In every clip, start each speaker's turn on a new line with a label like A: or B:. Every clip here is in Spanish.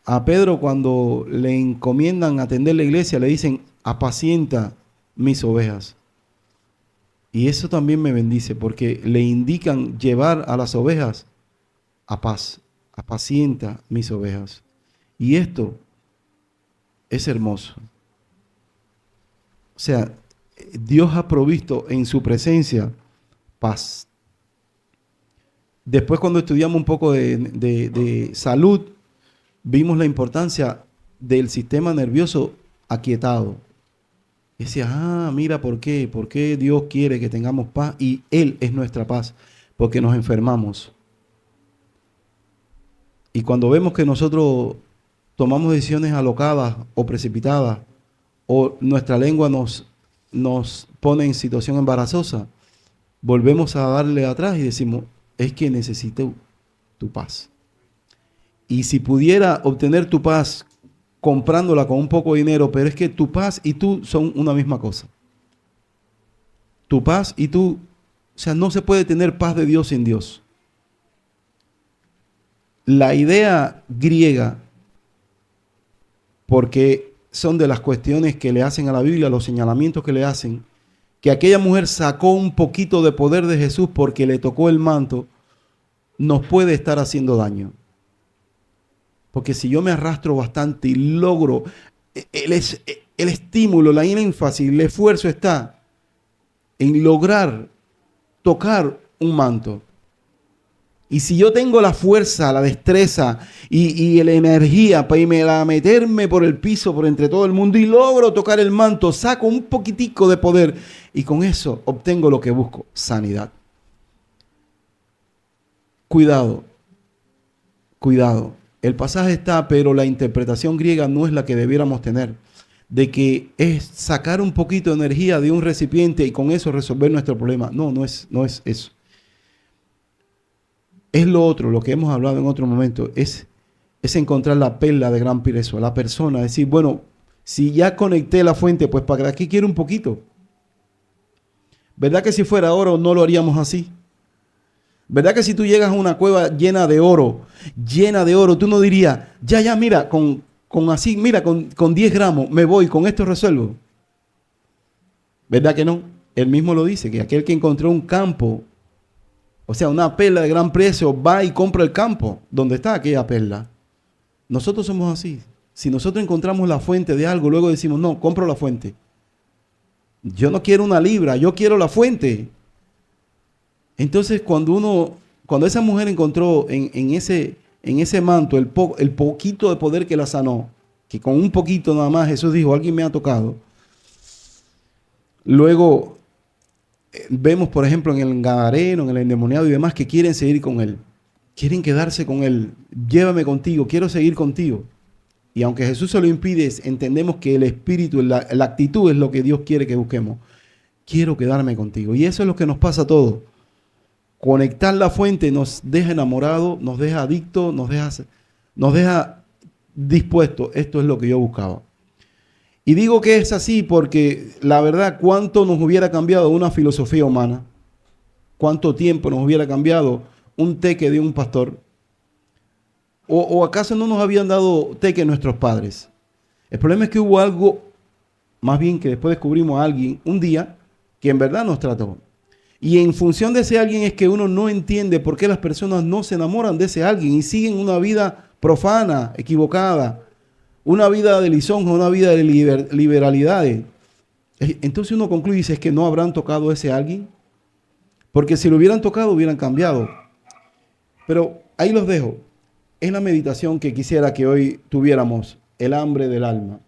A: A Pedro, cuando le encomiendan atender la iglesia, le dicen, apacienta mis ovejas. Y eso también me bendice, porque le indican llevar a las ovejas a paz, apacienta mis ovejas. Y esto es hermoso. O sea, Dios ha provisto en su presencia paz. Después, cuando estudiamos un poco de salud, vimos la importancia del sistema nervioso aquietado. Y decía, mira por qué Dios quiere que tengamos paz y Él es nuestra paz, porque nos enfermamos. Y cuando vemos que nosotros tomamos decisiones alocadas o precipitadas, o nuestra lengua nos pone en situación embarazosa, volvemos a darle atrás y decimos, es que necesito tu paz. Y si pudiera obtener tu paz comprándola con un poco de dinero, pero es que tu paz y tú son una misma cosa. Tu paz y tú, o sea, no se puede tener paz de Dios sin Dios. La idea griega, porque son de las cuestiones que le hacen a la Biblia, los señalamientos que le hacen, que aquella mujer sacó un poquito de poder de Jesús porque le tocó el manto, nos puede estar haciendo daño. Porque si yo me arrastro bastante y logro, el estímulo, la énfasis, el esfuerzo está en lograr tocar un manto. Y si yo tengo la fuerza, la destreza y la energía para meterme por el piso, por entre todo el mundo y logro tocar el manto, saco un poquitico de poder y con eso obtengo lo que busco, sanidad. Cuidado, cuidado. El pasaje está, pero la interpretación griega no es la que debiéramos tener, de que es sacar un poquito de energía de un recipiente y con eso resolver nuestro problema. No, no es eso. Es lo otro, lo que hemos hablado en otro momento, es encontrar la perla de gran precio, la persona, decir, bueno, si ya conecté la fuente, pues ¿para qué quiero un poquito? ¿Verdad que si fuera oro no lo haríamos así? ¿Verdad que si tú llegas a una cueva llena de oro, tú no dirías, ya, mira, con 10 gramos me voy, con esto resuelvo? ¿Verdad que no? Él mismo lo dice, que aquel que encontró un campo, o sea, una perla de gran precio, va y compra el campo donde está aquella perla. Nosotros somos así. Si nosotros encontramos la fuente de algo, luego decimos, no, compro la fuente. Yo no quiero una libra, yo quiero la fuente. Entonces, cuando esa mujer encontró en ese manto el poquito de poder que la sanó, que con un poquito nada más Jesús dijo, alguien me ha tocado. Luego vemos, por ejemplo, en el gadareno, en el endemoniado y demás, que quieren seguir con él. Quieren quedarse con él. Llévame contigo, quiero seguir contigo. Y aunque Jesús se lo impide, entendemos que el espíritu, la actitud es lo que Dios quiere que busquemos. Quiero quedarme contigo. Y eso es lo que nos pasa a todos. Conectar la fuente nos deja enamorados, nos deja adictos, nos deja dispuestos. Esto es lo que yo buscaba. Y digo que es así porque la verdad, ¿cuánto nos hubiera cambiado una filosofía humana? ¿Cuánto tiempo nos hubiera cambiado un teque de un pastor? ¿O acaso no nos habían dado teque nuestros padres? El problema es que hubo algo, más bien que después descubrimos a alguien un día que en verdad nos trató. Y en función de ese alguien es que uno no entiende por qué las personas no se enamoran de ese alguien y siguen una vida profana, equivocada, una vida de lisonja, una vida de liberalidades. Entonces uno concluye y dice, ¿es que no habrán tocado a ese alguien? Porque si lo hubieran tocado, hubieran cambiado. Pero ahí los dejo. Es la meditación que quisiera que hoy tuviéramos, el hambre del alma.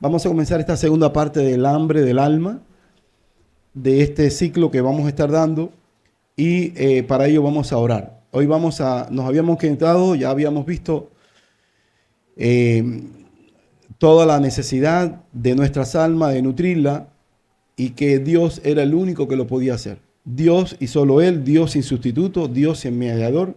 A: Vamos a comenzar esta segunda parte del hambre del alma, de este ciclo que vamos a estar dando, y para ello vamos a orar. Hoy nos habíamos quedado, ya habíamos visto toda la necesidad de nuestras almas de nutrirla y que Dios era el único que lo podía hacer. Dios y solo Él, Dios sin sustituto, Dios sin mediador.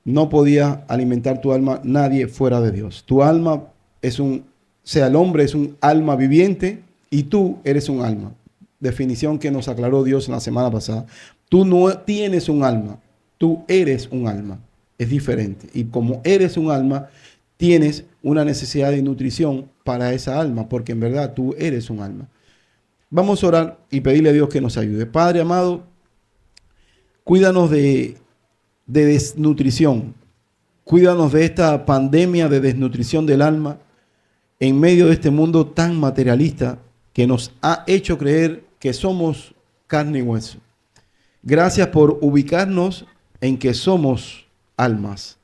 A: No podía alimentar tu alma nadie fuera de Dios. Tu alma el hombre es un alma viviente y tú eres un alma. Definición que nos aclaró Dios en la semana pasada. Tú no tienes un alma, tú eres un alma. Es diferente. Y como eres un alma, tienes una necesidad de nutrición para esa alma, porque en verdad tú eres un alma. Vamos a orar y pedirle a Dios que nos ayude. Padre amado, cuídanos de desnutrición. Cuídanos de esta pandemia de desnutrición del alma en medio de este mundo tan materialista que nos ha hecho creer que somos carne y hueso. Gracias por ubicarnos en que somos almas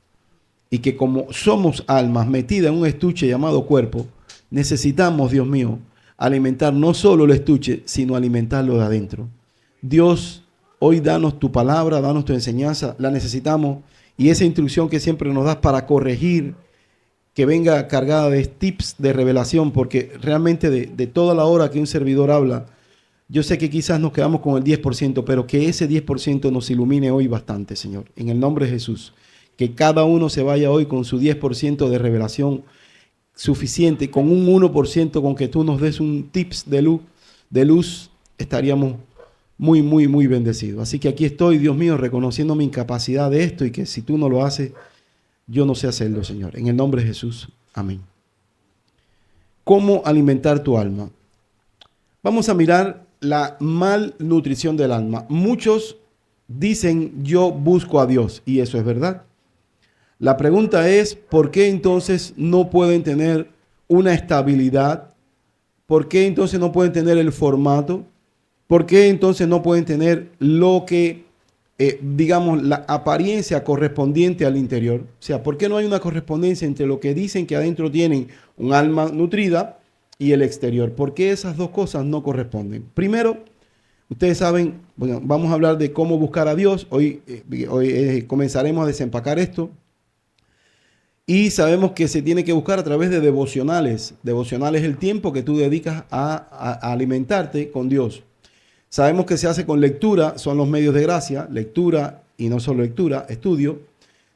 A: y que como somos almas metidas en un estuche llamado cuerpo, necesitamos, Dios mío, alimentar no solo el estuche, sino alimentarlo de adentro. Dios, hoy danos tu palabra, danos tu enseñanza, la necesitamos, y esa instrucción que siempre nos das para corregir, que venga cargada de tips de revelación, porque realmente de toda la hora que un servidor habla, yo sé que quizás nos quedamos con el 10%, pero que ese 10% nos ilumine hoy bastante, Señor, en el nombre de Jesús. Que cada uno se vaya hoy con su 10% de revelación suficiente, con un 1%, con que tú nos des un tips de luz, estaríamos muy, muy, muy bendecidos. Así que aquí estoy, Dios mío, reconociendo mi incapacidad de esto y que si tú no lo haces, yo no sé hacerlo, Señor. En el nombre de Jesús. Amén. ¿Cómo alimentar tu alma? Vamos a mirar la malnutrición del alma. Muchos dicen, yo busco a Dios, y eso es verdad. La pregunta es, ¿por qué entonces no pueden tener una estabilidad? ¿Por qué entonces no pueden tener el formato? ¿Por qué entonces no pueden tener lo que, digamos, la apariencia correspondiente al interior? O sea, ¿por qué no hay una correspondencia entre lo que dicen que adentro tienen un alma nutrida y el exterior? ¿Por qué esas dos cosas no corresponden? Primero, ustedes saben, bueno, vamos a hablar de cómo buscar a Dios. Hoy comenzaremos a desempacar esto. Y sabemos que se tiene que buscar a través de devocionales. Devocionales es el tiempo que tú dedicas a alimentarte con Dios. Sabemos que se hace con lectura, son los medios de gracia, lectura y no solo lectura, estudio.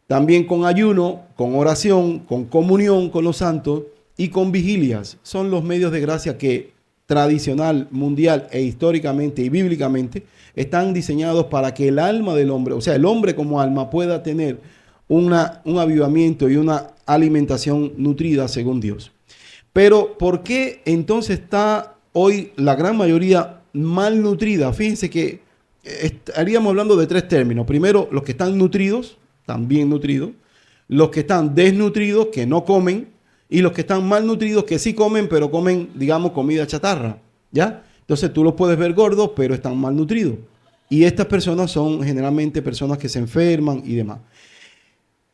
A: También con ayuno, con oración, con comunión con los santos y con vigilias. Son los medios de gracia que tradicional, mundial e históricamente y bíblicamente están diseñados para que el alma del hombre, o sea, el hombre como alma pueda tener un avivamiento y una alimentación nutrida según Dios. Pero ¿por qué entonces está hoy la gran mayoría malnutrida? Fíjense que estaríamos hablando de tres términos. Primero, los que están nutridos, están bien nutridos. Los que están desnutridos, que no comen. Y los que están malnutridos, que sí comen, pero comen, digamos, comida chatarra. ¿Ya? Entonces tú los puedes ver gordos, pero están malnutridos. Y estas personas son generalmente personas que se enferman y demás.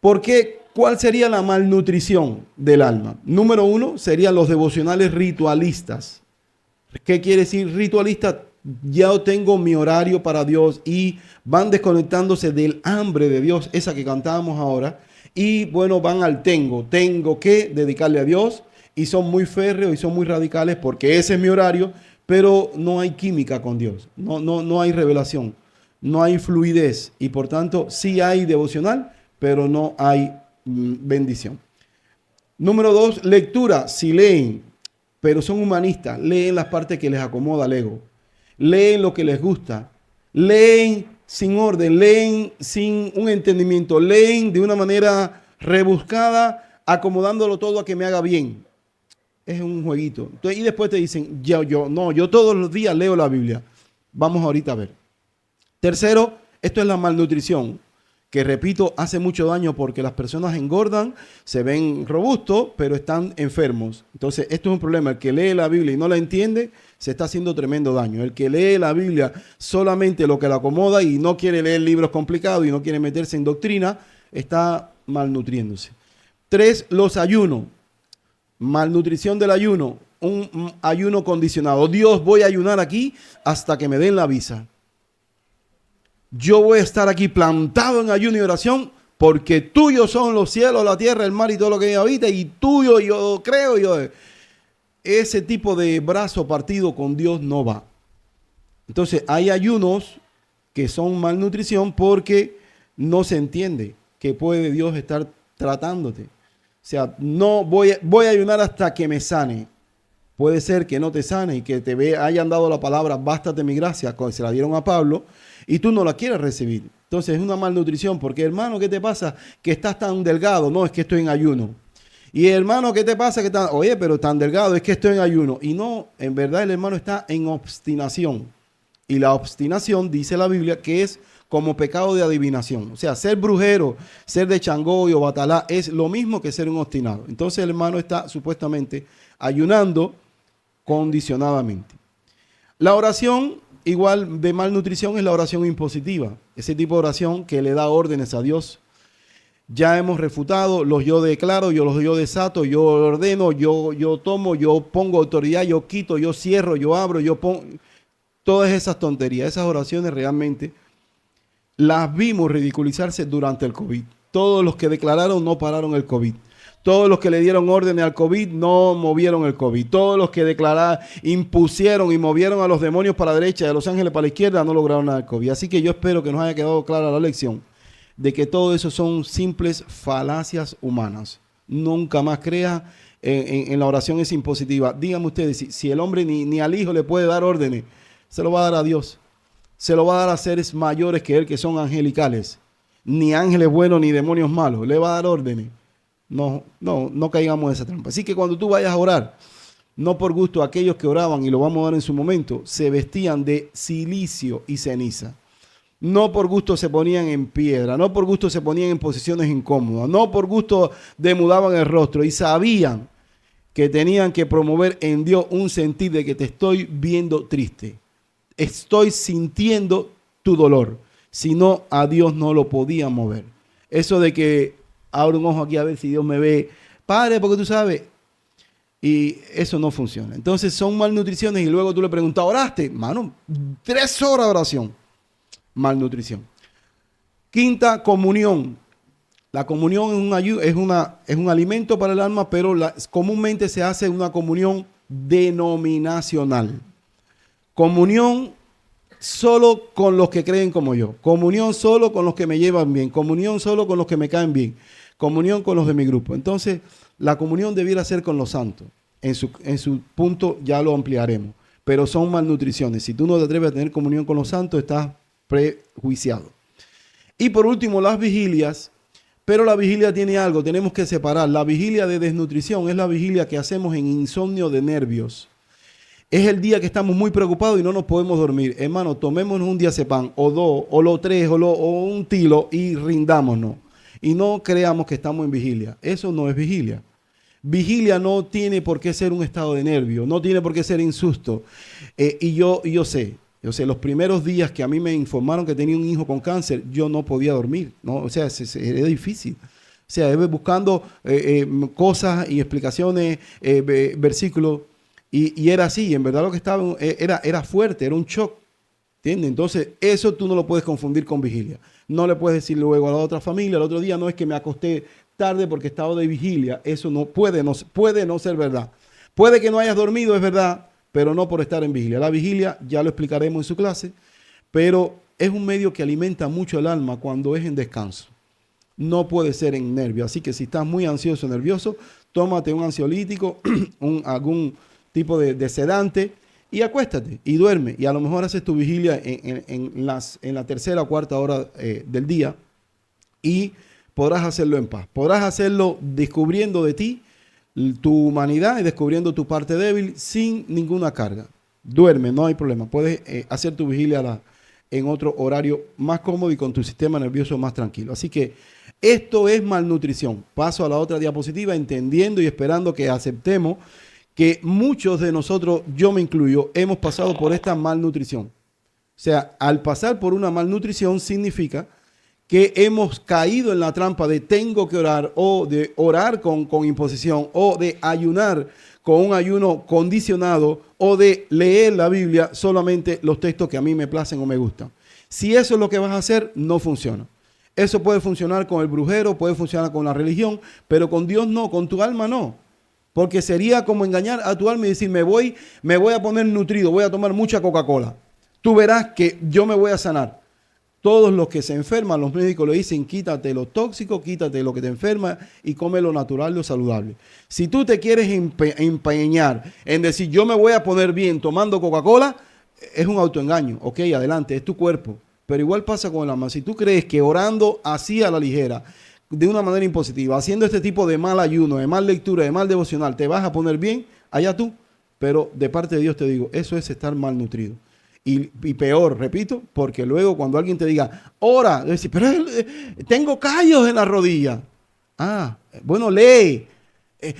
A: ¿Por qué? ¿Cuál sería la malnutrición del alma? Número uno, serían los devocionales ritualistas. ¿Qué quiere decir ritualista? Ya tengo mi horario para Dios y van desconectándose del hambre de Dios, esa que cantábamos ahora, y bueno, van al tengo que dedicarle a Dios, y son muy férreos y son muy radicales porque ese es mi horario, pero no hay química con Dios, no hay revelación, no hay fluidez, y por tanto sí hay devocional, pero no hay bendición. Número dos, lectura. Si leen, pero son humanistas, leen las partes que les acomoda el ego, leen lo que les gusta, leen sin orden, leen sin un entendimiento, leen de una manera rebuscada, acomodándolo todo a que me haga bien. Es un jueguito. Entonces, y después te dicen, yo todos los días leo la Biblia. Vamos ahorita a ver. Tercero, esto es la malnutrición, que repito, hace mucho daño porque las personas engordan, se ven robustos, pero están enfermos. Entonces, esto es un problema. El que lee la Biblia y no la entiende, se está haciendo tremendo daño. El que lee la Biblia solamente lo que le acomoda y no quiere leer libros complicados y no quiere meterse en doctrina, está malnutriéndose. Tres, los ayunos. Malnutrición del ayuno. Un ayuno condicionado. Dios, voy a ayunar aquí hasta que me den la visa. Yo voy a estar aquí plantado en ayuno y oración porque tuyos son los cielos, la tierra, el mar y todo lo que habita, y tuyo yo creo. Ese tipo de brazo partido con Dios no va. Entonces hay ayunos que son malnutrición porque no se entiende que puede Dios estar tratándote. O sea, no voy a ayunar hasta que me sane. Puede ser que no te sane y que hayan dado la palabra, bástate mi gracia, se la dieron a Pablo, y tú no la quieres recibir. Entonces es una malnutrición, porque hermano, ¿qué te pasa? Que estás tan delgado. No, es que estoy en ayuno. Y hermano, ¿qué te pasa? Oye, pero tan delgado, es que estoy en ayuno. Y no, en verdad el hermano está en obstinación. Y la obstinación, dice la Biblia, que es como pecado de adivinación. O sea, ser brujero, ser de Changoy o Batalá, es lo mismo que ser un obstinado. Entonces el hermano está supuestamente ayunando condicionadamente. La oración igual de malnutrición es la oración impositiva. Ese tipo de oración que le da órdenes a Dios. Ya hemos refutado los yo declaro, los yo desato, yo ordeno, yo tomo, yo pongo autoridad, yo quito, yo cierro, yo abro, yo pongo. Todas esas tonterías, esas oraciones realmente las vimos ridiculizarse durante el COVID. Todos los que declararon no pararon el COVID. Todos los que le dieron órdenes al COVID no movieron el COVID. Todos los que declararon, impusieron y movieron a los demonios para la derecha y a los ángeles para la izquierda no lograron nada del COVID. Así que yo espero que nos haya quedado clara la lección de que todo eso son simples falacias humanas. Nunca más crea en la oración es impositiva. Díganme ustedes, si el hombre ni al hijo le puede dar órdenes, se lo va a dar a Dios. Se lo va a dar a seres mayores que él, que son angelicales. Ni ángeles buenos ni demonios malos. Le va a dar órdenes. No caigamos en esa trampa. Así que cuando tú vayas a orar, no por gusto, aquellos que oraban, y lo vamos a ver en su momento, se vestían de silicio y ceniza. No por gusto se ponían en piedra, no por gusto se ponían en posiciones incómodas, no por gusto demudaban el rostro y sabían que tenían que promover en Dios un sentir de que te estoy viendo triste. Estoy sintiendo tu dolor. Si no, a Dios no lo podía mover. Eso de que abro un ojo aquí a ver si Dios me ve. Padre, porque tú sabes. Y eso no funciona. Entonces son malnutriciones y luego tú le preguntas, ¿oraste? Mano, 3 horas de oración. Malnutrición. Quinta, comunión. La comunión es un alimento para el alma, pero comúnmente se hace una comunión denominacional. Comunión solo con los que creen como yo. Comunión solo con los que me llevan bien. Comunión solo con los que me caen bien. Comunión con los de mi grupo. Entonces, la comunión debiera ser con los santos. En su punto ya lo ampliaremos. Pero son malnutriciones. Si tú no te atreves a tener comunión con los santos, estás prejuiciado. Y por último, las vigilias. Pero la vigilia tiene algo. Tenemos que separar. La vigilia de desnutrición es la vigilia que hacemos en insomnio de nervios. Es el día que estamos muy preocupados y no nos podemos dormir. Hermano, tomémonos un diazepam, o 2, o los 3, o un tilo y rindámonos. Y no creamos que estamos en vigilia. Eso no es vigilia. Vigilia no tiene por qué ser un estado de nervio, no tiene por qué ser insusto. Y yo sé, los primeros días que a mí me informaron que tenía un hijo con cáncer, yo no podía dormir, ¿no? O sea, era difícil. O sea, buscando cosas y explicaciones, versículos. Y era así, en verdad lo que estaba era fuerte, era un shock, ¿entiendes? Entonces, eso tú no lo puedes confundir con vigilia. No le puedes decir luego a la otra familia, el otro día no es que me acosté tarde porque estaba de vigilia. Eso puede no ser verdad. Puede que no hayas dormido, es verdad, pero no por estar en vigilia. La vigilia, ya lo explicaremos en su clase, pero es un medio que alimenta mucho el alma cuando es en descanso. No puede ser en nervio. Así que si estás muy ansioso o nervioso, tómate un ansiolítico, algún tipo de sedante y acuéstate y duerme. Y a lo mejor haces tu vigilia en la tercera o cuarta hora del día y podrás hacerlo en paz. Podrás hacerlo descubriendo de ti tu humanidad y descubriendo tu parte débil sin ninguna carga. Duerme, no hay problema. Puedes hacer tu vigilia en otro horario más cómodo y con tu sistema nervioso más tranquilo. Así que esto es malnutrición. Paso a la otra diapositiva, entendiendo y esperando que aceptemos que muchos de nosotros, yo me incluyo, hemos pasado por esta malnutrición. O sea, al pasar por una malnutrición significa que hemos caído en la trampa de tengo que orar, o de orar con imposición, o de ayunar con un ayuno condicionado, o de leer la Biblia solamente los textos que a mí me placen o me gustan. Si eso es lo que vas a hacer, no funciona. Eso puede funcionar con el brujero, puede funcionar con la religión, pero con Dios no, con tu alma no. Porque sería como engañar a tu alma y decir, me voy a poner nutrido, voy a tomar mucha Coca-Cola. Tú verás que yo me voy a sanar. Todos los que se enferman, los médicos le dicen, quítate lo tóxico, quítate lo que te enferma y come lo natural, lo saludable. Si tú te quieres empeñar en decir, yo me voy a poner bien tomando Coca-Cola, es un autoengaño. Ok, adelante, es tu cuerpo. Pero igual pasa con el alma. Si tú crees que orando así a la ligera, de una manera impositiva, haciendo este tipo de mal ayuno, de mal lectura, de mal devocional, te vas a poner bien, allá tú. Pero de parte de Dios te digo, eso es estar malnutrido. Y peor, repito, porque luego cuando alguien te diga, ora, decir, pero tengo callos en la rodilla. Ah, bueno, lee.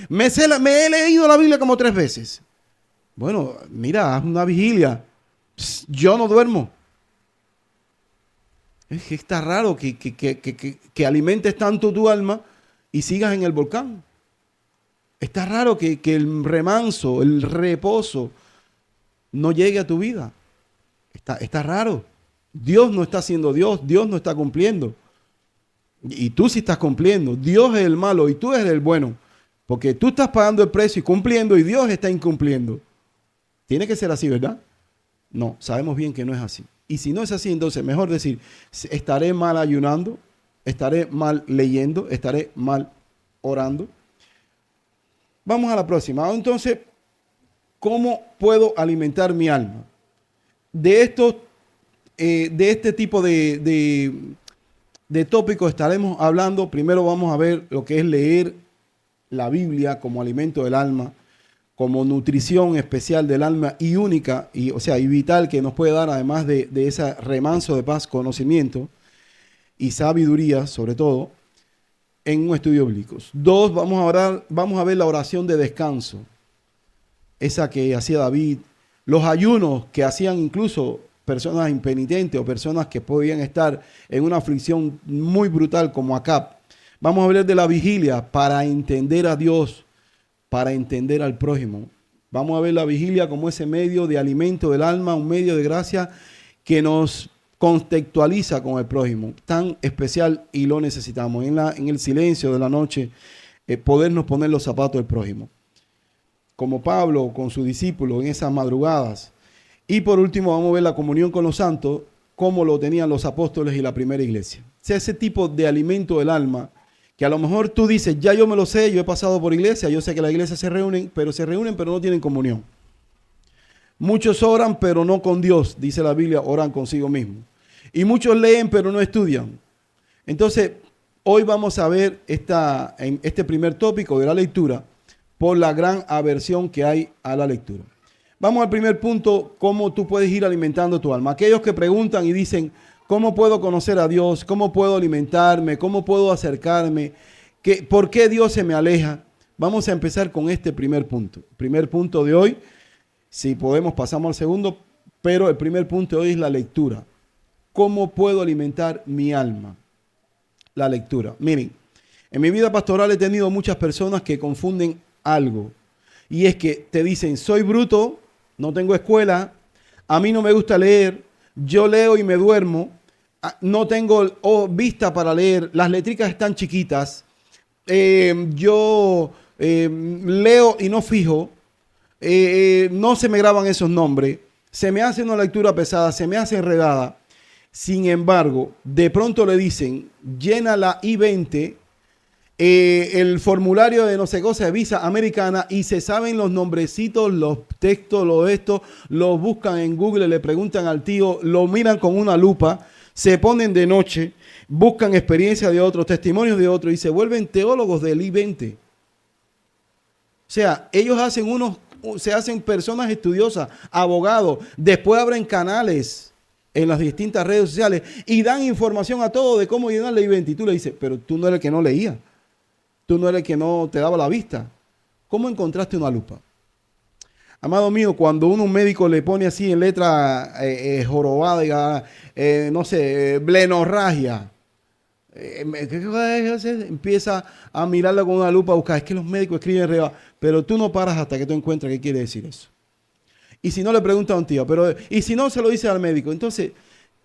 A: Me he leído la Biblia como 3 veces. Bueno, mira, haz una vigilia. Yo no duermo. Es que está raro que alimentes tanto tu alma y sigas en el volcán. Está raro que el remanso, el reposo, no llegue a tu vida. Está raro. Dios no está siendo Dios, Dios no está cumpliendo. Y tú sí estás cumpliendo. Dios es el malo y tú eres el bueno. Porque tú estás pagando el precio y cumpliendo y Dios está incumpliendo. Tiene que ser así, ¿verdad? No, sabemos bien que no es así. Y si no es así, entonces mejor decir, estaré mal ayunando, estaré mal leyendo, estaré mal orando. Vamos a la próxima. Entonces, ¿cómo puedo alimentar mi alma? De este tipo de tópicos estaremos hablando. Primero vamos a ver lo que es leer la Biblia como alimento del alma, como nutrición especial del alma y única, y vital, que nos puede dar, además de ese remanso de paz, conocimiento y sabiduría, sobre todo, en un estudio bíblico. 2, vamos a ver la oración de descanso, esa que hacía David, los ayunos que hacían incluso personas impenitentes o personas que podían estar en una aflicción muy brutal como Acab. Vamos a hablar de la vigilia para entender a Dios, para entender al prójimo. Vamos a ver la vigilia como ese medio de alimento del alma, un medio de gracia que nos contextualiza con el prójimo, tan especial, y lo necesitamos. En el silencio de la noche, podernos poner los zapatos del prójimo. Como Pablo con sus discípulos en esas madrugadas. Y por último vamos a ver la comunión con los santos, como lo tenían los apóstoles y la primera iglesia. O sea, ese tipo de alimento del alma, que a lo mejor tú dices, ya yo me lo sé, yo he pasado por iglesia, yo sé que las iglesias se reúnen, pero no tienen comunión. Muchos oran, pero no con Dios, dice la Biblia, oran consigo mismo. Y muchos leen, pero no estudian. Entonces, hoy vamos a ver en este primer tópico de la lectura, por la gran aversión que hay a la lectura. Vamos al primer punto, cómo tú puedes ir alimentando tu alma. Aquellos que preguntan y dicen, ¿cómo puedo conocer a Dios? ¿Cómo puedo alimentarme? ¿Cómo puedo acercarme? ¿Por qué Dios se me aleja? Vamos a empezar con este primer punto. Primer punto de hoy, si podemos pasamos al segundo, pero el primer punto de hoy es la lectura. ¿Cómo puedo alimentar mi alma? La lectura. Miren, en mi vida pastoral he tenido muchas personas que confunden algo. Y es que te dicen, soy bruto, no tengo escuela, a mí no me gusta leer, yo leo y me duermo, no tengo vista para leer, las letricas están chiquitas, yo leo y no fijo, no se me graban esos nombres, se me hace una lectura pesada, se me hace enredada. Sin embargo, de pronto le dicen, llena la I-20, el formulario de no sé cosa de visa americana, y se saben los nombrecitos, los textos, los buscan en Google, le preguntan al tío, lo miran con una lupa, se ponen de noche, buscan experiencia de otros, testimonios de otros y se vuelven teólogos del I-20. O sea, ellos se hacen personas estudiosas, abogados, después abren canales en las distintas redes sociales y dan información a todos de cómo llenar la I-20. Y tú le dices, pero tú no eres el que no leía. Tú no eres el que no te daba la vista. ¿Cómo encontraste una lupa? Amado mío, cuando un médico le pone así en letra jorobada, no sé, blenorragia, empieza a mirarla con una lupa, a buscar. Es que los médicos escriben arriba, pero tú no paras hasta que tú encuentres qué quiere decir eso. Y si no, le pregunta a un tío, y si no, se lo dice al médico. Entonces,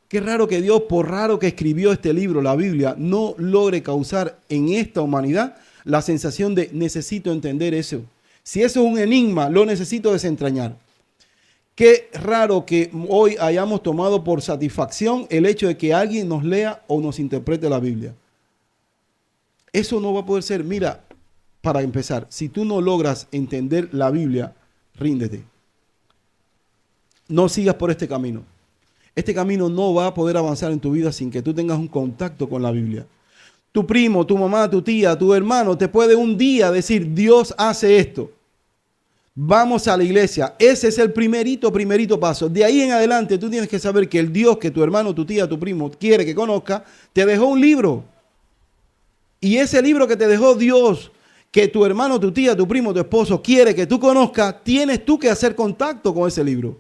A: qué raro que Dios, por raro que escribió este libro, la Biblia, no logre causar en esta humanidad la sensación de necesito entender eso. Si eso es un enigma, lo necesito desentrañar. Qué raro que hoy hayamos tomado por satisfacción el hecho de que alguien nos lea o nos interprete la Biblia. Eso no va a poder ser. Mira, para empezar, si tú no logras entender la Biblia, ríndete. No sigas por este camino. Este camino no va a poder avanzar en tu vida sin que tú tengas un contacto con la Biblia. tu primo, tu mamá, tu tía, tu hermano te puede un día decir, Dios hace esto. Vamos a la iglesia. Ese es el primerito paso. De ahí en adelante tú tienes que saber que el Dios que tu hermano, tu tía, tu primo quiere que conozca, te dejó un libro. Y ese libro que te dejó Dios, que tu hermano, tu tía, tu primo, tu esposo quiere que tú conozcas, tienes tú que hacer contacto con ese libro.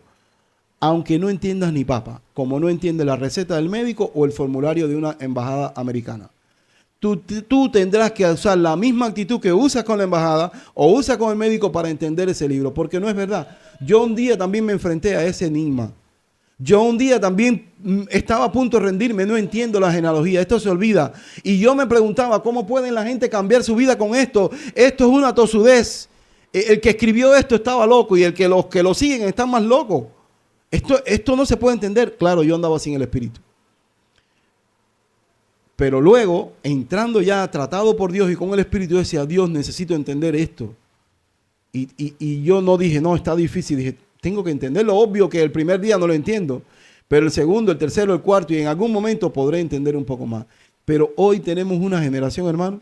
A: Aunque no entiendas ni papa, como no entiendes la receta del médico o el formulario de una embajada americana. Tú tendrás que usar la misma actitud que usas con la embajada o usas con el médico para entender ese libro, porque no es verdad. Yo un día también me enfrenté a ese enigma. Yo un día también estaba a punto de rendirme, no entiendo la genealogía, esto se olvida. Y yo me preguntaba, ¿cómo pueden la gente cambiar su vida con esto? Esto es una tosudez. El que escribió esto estaba loco y los que lo siguen están más locos. Esto no se puede entender. Claro, yo andaba sin el Espíritu. Pero luego, entrando ya tratado por Dios y con el Espíritu, yo decía, Dios, necesito entender esto. Y yo no dije, no, está difícil. Dije, tengo que entenderlo. Obvio que el primer día no lo entiendo, pero el segundo, el tercero, el cuarto, y en algún momento podré entender un poco más. Pero hoy tenemos una generación, hermano,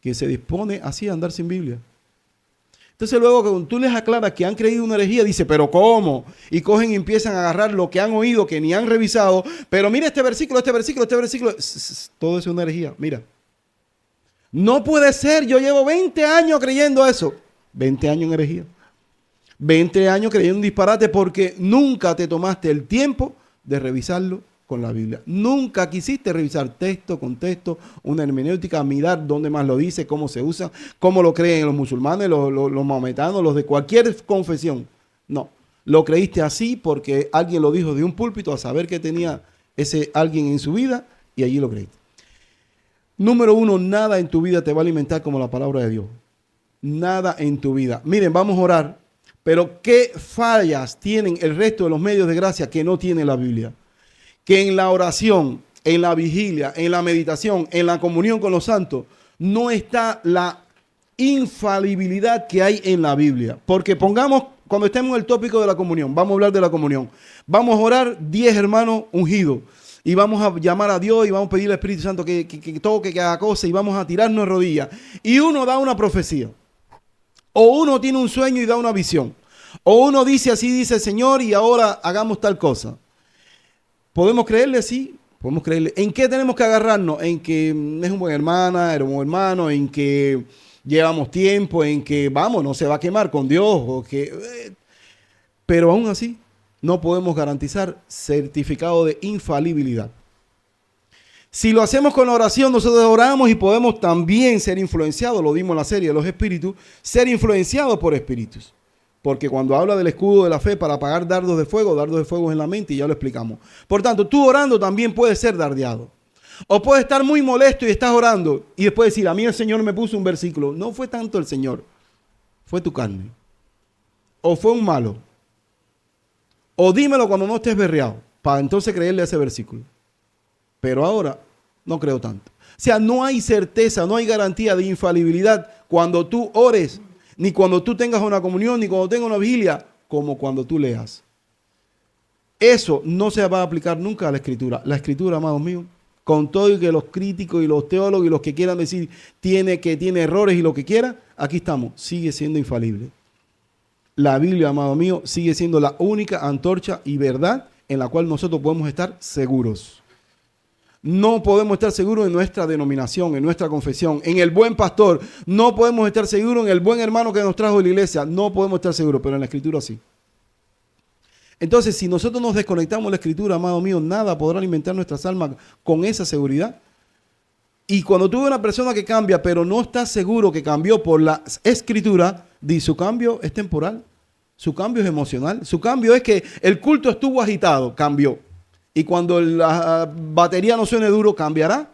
A: que se dispone así a andar sin Biblia. Entonces luego cuando tú les aclaras que han creído una herejía, dice, ¿pero cómo? Y cogen y empiezan a agarrar lo que han oído, que ni han revisado. Pero mira este versículo. Todo eso es una herejía. Mira. No puede ser. Yo llevo 20 años creyendo eso. 20 años en herejía. 20 años creyendo un disparate porque nunca te tomaste el tiempo de revisarlo con la Biblia. Nunca quisiste revisar texto con texto, una hermenéutica, mirar dónde más lo dice, cómo se usa, cómo lo creen los musulmanes, los maometanos, los de cualquier confesión. No, lo creíste así porque alguien lo dijo de un púlpito a saber que tenía ese alguien en su vida y allí lo creíste. Número 1, nada en tu vida te va a alimentar como la palabra de Dios. Nada en tu vida. Miren, vamos a orar, pero ¿qué fallas tienen el resto de los medios de gracia que no tiene la Biblia? Que en la oración, en la vigilia, en la meditación, en la comunión con los santos, no está la infalibilidad que hay en la Biblia. Porque pongamos, cuando estemos en el tópico de la comunión, vamos a hablar de la comunión. Vamos a orar 10 hermanos ungidos. Y vamos a llamar a Dios y vamos a pedir al Espíritu Santo que toque, que haga cosas y vamos a tirarnos de rodillas. Y uno da una profecía. O uno tiene un sueño y da una visión. O uno dice, así dice el Señor y ahora hagamos tal cosa. ¿Podemos creerle? Sí, podemos creerle. ¿En qué tenemos que agarrarnos? En que es un buen hermana, era un buen hermano, en que llevamos tiempo, en que, vamos, no se va a quemar con Dios. Pero aún así, no podemos garantizar certificado de infalibilidad. Si lo hacemos con la oración, nosotros oramos y podemos también ser influenciados, lo dimos en la serie de los espíritus, ser influenciados por espíritus. Porque cuando habla del escudo de la fe para apagar dardos de fuego en la mente y ya lo explicamos. Por tanto, tú orando también puedes ser dardeado. O puedes estar muy molesto y estás orando y después decir, a mí el Señor me puso un versículo. No fue tanto el Señor, fue tu carne. O fue un malo. O dímelo cuando no estés berreado, para entonces creerle a ese versículo. Pero ahora no creo tanto. O sea, no hay certeza, no hay garantía de infalibilidad cuando tú ores, ni cuando tú tengas una comunión, ni cuando tengas una vigilia, como cuando tú leas. Eso no se va a aplicar nunca a la Escritura. La Escritura, amados míos, con todo y que los críticos y los teólogos y los que quieran decir que tiene errores y lo que quiera, aquí estamos, sigue siendo infalible. La Biblia, amado mío, sigue siendo la única antorcha y verdad en la cual nosotros podemos estar seguros. No podemos estar seguros en nuestra denominación, en nuestra confesión, en el buen pastor. No podemos estar seguros en el buen hermano que nos trajo de la iglesia. No podemos estar seguros, pero en la Escritura sí. Entonces, si nosotros nos desconectamos de la Escritura, amado mío, nada podrá alimentar nuestras almas con esa seguridad. Y cuando tú ves una persona que cambia, pero no está seguro que cambió por la Escritura, su cambio es temporal, su cambio es emocional, su cambio es que el culto estuvo agitado, cambió. Y cuando la batería no suene duro, cambiará.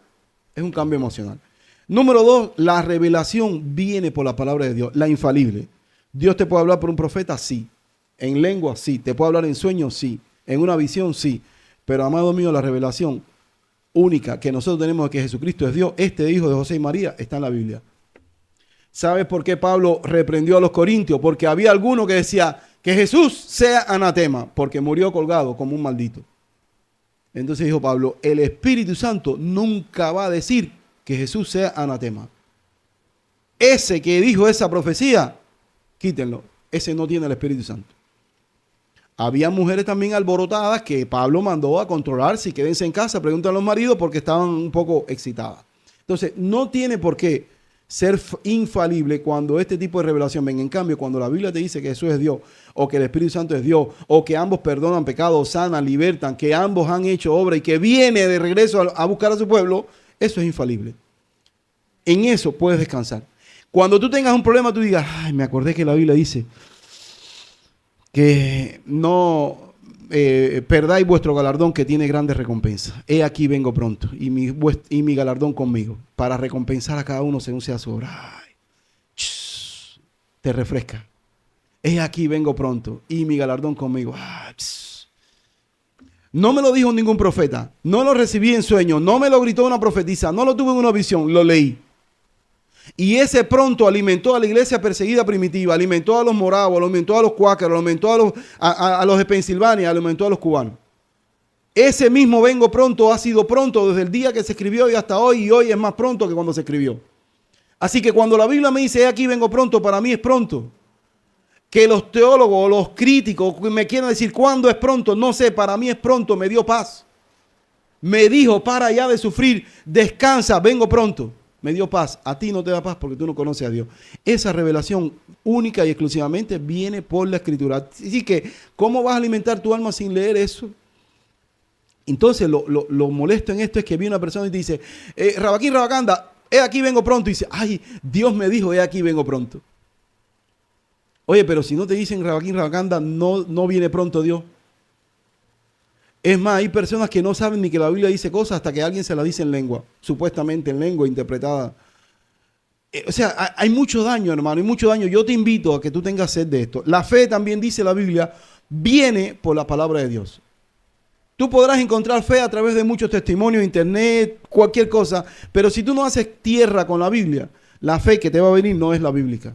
A: Es un cambio emocional. Número 2, la revelación viene por la palabra de Dios, la infalible. Dios te puede hablar por un profeta, sí. En lengua, sí. Te puede hablar en sueños, sí. En una visión, sí. Pero, amado mío, la revelación única que nosotros tenemos de que Jesucristo es Dios, este hijo de José y María, está en la Biblia. ¿Sabes por qué Pablo reprendió a los corintios? Porque había alguno que decía que Jesús sea anatema, porque murió colgado como un maldito. Entonces dijo Pablo, el Espíritu Santo nunca va a decir que Jesús sea anatema. Ese que dijo esa profecía, quítenlo. Ese no tiene el Espíritu Santo. Había mujeres también alborotadas que Pablo mandó a controlar. Si quédense en casa, preguntan a los maridos porque estaban un poco excitadas. Entonces, no tiene por qué ser infalible cuando este tipo de revelación venga. En cambio, cuando la Biblia te dice que Jesús es Dios, o que el Espíritu Santo es Dios, o que ambos perdonan pecados, sanan, libertan, que ambos han hecho obra y que viene de regreso a buscar a su pueblo, eso es infalible. En eso puedes descansar. Cuando tú tengas un problema, tú digas, ay, me acordé que la Biblia dice que no perdáis vuestro galardón que tiene grandes recompensas. He aquí vengo pronto y mi galardón conmigo para recompensar a cada uno según sea su obra. Ay, te refresca. He aquí vengo pronto y mi galardón conmigo. Ay, no me lo dijo ningún profeta, no lo recibí en sueño, no me lo gritó una profetisa, no lo tuve en una visión, lo leí. Y ese pronto alimentó a la iglesia perseguida primitiva, alimentó a los moravos, alimentó a los cuáqueros, alimentó a los de Pensilvania, alimentó a los cubanos. Ese mismo vengo pronto ha sido pronto desde el día que se escribió y hasta hoy, y hoy es más pronto que cuando se escribió. Así que cuando la Biblia me dice, aquí vengo pronto, para mí es pronto. Que los teólogos o los críticos me quieran decir cuándo es pronto, no sé, para mí es pronto, me dio paz. Me dijo, para ya de sufrir, descansa, vengo pronto. Me dio paz. A ti no te da paz porque tú no conoces a Dios. Esa revelación única y exclusivamente viene por la Escritura. Así que, ¿cómo vas a alimentar tu alma sin leer eso? Entonces, lo molesto en esto es que viene una persona y te dice, Rabaquín, Rabacanda, he aquí vengo pronto. Y dice, ay, Dios me dijo, he aquí vengo pronto. Oye, pero si no te dicen Rabaquín, Rabacanda, no viene pronto Dios. Es más, hay personas que no saben ni que la Biblia dice cosas hasta que alguien se la dice en lengua, supuestamente en lengua interpretada. O sea, hay mucho daño, hermano, hay mucho daño. Yo te invito a que tú tengas sed de esto. La fe, también dice la Biblia, viene por la palabra de Dios. Tú podrás encontrar fe a través de muchos testimonios, internet, cualquier cosa, pero si tú no haces tierra con la Biblia, la fe que te va a venir no es la bíblica.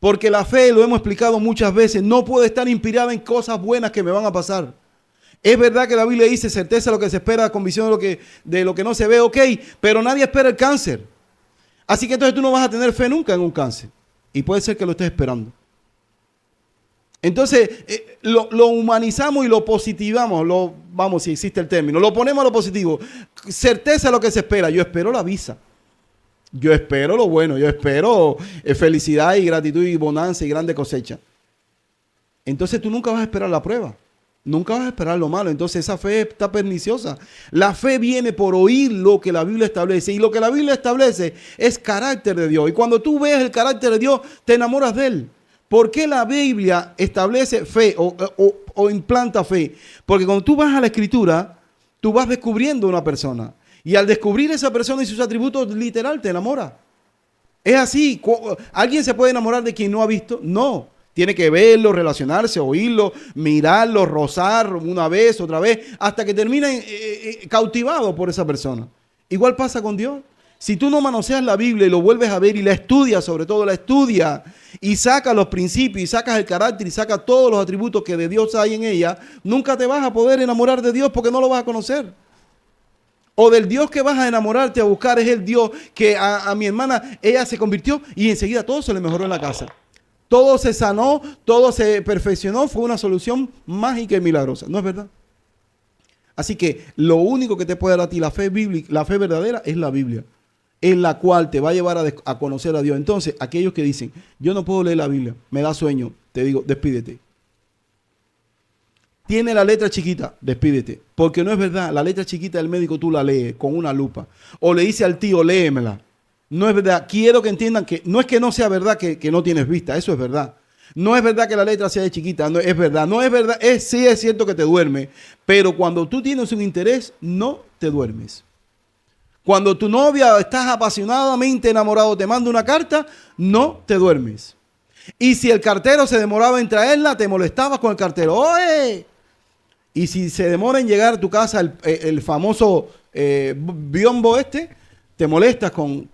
A: Porque la fe, lo hemos explicado muchas veces, no puede estar inspirada en cosas buenas que me van a pasar. Es verdad que la Biblia dice certeza de lo que se espera, convicción de lo que no se ve, ok, pero nadie espera el cáncer. Así que entonces tú no vas a tener fe nunca en un cáncer. Y puede ser que lo estés esperando. Entonces, lo humanizamos y lo positivamos, vamos, si existe el término, lo ponemos a lo positivo. Certeza de lo que se espera. Yo espero la visa. Yo espero lo bueno. Yo espero felicidad y gratitud y bonanza y grande cosecha. Entonces tú nunca vas a esperar la prueba. Nunca vas a esperar lo malo. Entonces esa fe está perniciosa. La fe viene por oír lo que la Biblia establece. Y lo que la Biblia establece es carácter de Dios. Y cuando tú ves el carácter de Dios, te enamoras de Él. ¿Por qué la Biblia establece fe o implanta fe? Porque cuando tú vas a la Escritura, tú vas descubriendo una persona. Y al descubrir esa persona y sus atributos, literal, te enamora. Es así. ¿Alguien se puede enamorar de quien no ha visto? No. Tiene que verlo, relacionarse, oírlo, mirarlo, rozar una vez, otra vez, hasta que termina cautivado por esa persona. Igual pasa con Dios. Si tú no manoseas la Biblia y lo vuelves a ver y la estudias, sobre todo la estudias, y sacas los principios, y sacas el carácter, y sacas todos los atributos que de Dios hay en ella, nunca te vas a poder enamorar de Dios porque no lo vas a conocer. O del Dios que vas a enamorarte a buscar es el Dios que a mi hermana, ella se convirtió y enseguida todo se le mejoró en la casa. Todo se sanó, todo se perfeccionó, fue una solución mágica y milagrosa. ¿No es verdad? Así que lo único que te puede dar a ti la fe bíblica, la fe verdadera, es la Biblia, en la cual te va a llevar a conocer a Dios. Entonces, aquellos que dicen, yo no puedo leer la Biblia, me da sueño, te digo, despídete. Tiene la letra chiquita, despídete. Porque no es verdad, la letra chiquita del médico tú la lees con una lupa. O le dice al tío, léemela. No es verdad. Quiero que entiendan que no es que no sea verdad que no tienes vista. Eso es verdad. No es verdad que la letra sea de chiquita. No es verdad. No es verdad. Sí es cierto que te duerme. Pero cuando tú tienes un interés, no te duermes. Cuando tu novia estás apasionadamente enamorado, te manda una carta, no te duermes. Y si el cartero se demoraba en traerla, te molestabas con el cartero. ¡Oye! Y si se demora en llegar a tu casa el famoso biombo te molestas con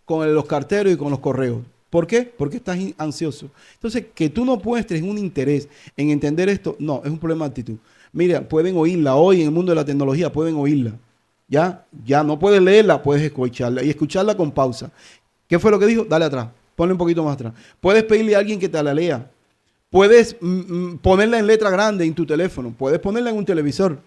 A: los carteros y con los correos. ¿Por qué? Porque estás ansioso. Entonces, que tú no muestres un interés en entender esto, no, es un problema de actitud. Mira, pueden oírla hoy en el mundo de la tecnología, pueden oírla. Ya no puedes leerla, puedes escucharla y escucharla con pausa. ¿Qué fue lo que dijo? Dale atrás, ponle un poquito más atrás. Puedes pedirle a alguien que te la lea. Puedes ponerla en letra grande en tu teléfono, puedes ponerla en un televisor.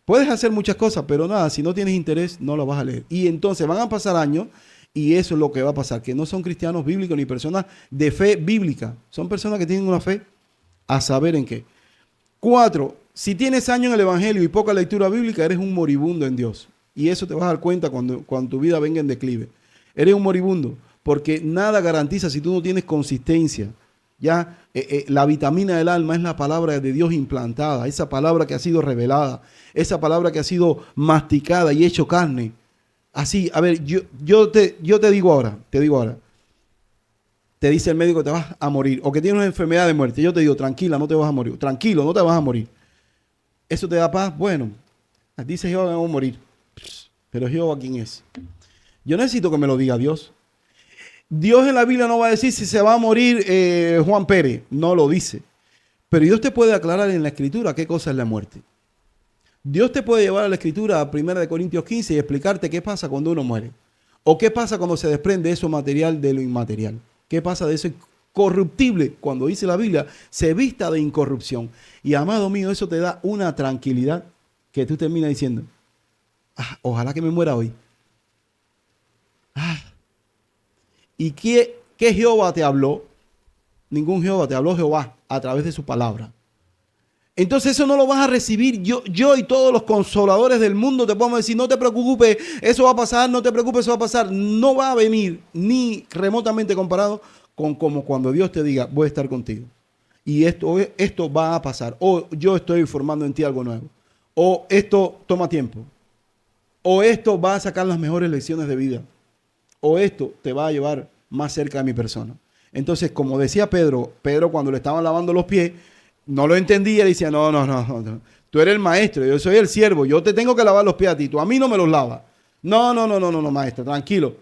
A: Puedes hacer muchas cosas, pero nada, si no tienes interés, no lo vas a leer. Y entonces van a pasar años y eso es lo que va a pasar, que no son cristianos bíblicos ni personas de fe bíblica. Son personas que tienen una fe a saber en qué. 4. Si tienes años en el Evangelio y poca lectura bíblica, eres un moribundo en Dios. Y eso te vas a dar cuenta cuando tu vida venga en declive. Eres un moribundo, porque nada garantiza si tú no tienes consistencia. La vitamina del alma es la palabra de Dios implantada, esa palabra que ha sido revelada, esa palabra que ha sido masticada y hecho carne. Así, a ver, yo te digo ahora, te dice el médico que te vas a morir o que tienes una enfermedad de muerte. Yo te digo, tranquila, no te vas a morir. Tranquilo, no te vas a morir. ¿Eso te da paz? Bueno, dice Jehová que vamos a morir. Pero Jehová, ¿quién es? Yo necesito que me lo diga Dios. Dios en la Biblia no va a decir si se va a morir Juan Pérez. No lo dice. Pero Dios te puede aclarar en la Escritura qué cosa es la muerte. Dios te puede llevar a la Escritura a 1 Corintios 15 y explicarte qué pasa cuando uno muere. O qué pasa cuando se desprende eso material de lo inmaterial. ¿Qué pasa de eso corruptible? Cuando dice la Biblia, se vista de incorrupción. Y amado mío, eso te da una tranquilidad que tú terminas diciendo, ojalá que me muera hoy. ¿Y qué Jehová te habló? Ningún Jehová, te habló Jehová a través de su palabra. Entonces eso no lo vas a recibir. Yo y todos los consoladores del mundo te podemos decir, no te preocupes, eso va a pasar, no te preocupes, eso va a pasar. No va a venir ni remotamente comparado con como cuando Dios te diga, voy a estar contigo. Y esto va a pasar. O yo estoy formando en ti algo nuevo. O esto toma tiempo. O esto va a sacar las mejores lecciones de vida. O esto te va a llevar más cerca de mi persona. Entonces, como decía Pedro cuando le estaban lavando los pies, no lo entendía y decía, no. Tú eres el maestro, yo soy el siervo, yo te tengo que lavar los pies a ti, tú a mí no me los lavas. No, maestro, tranquilo.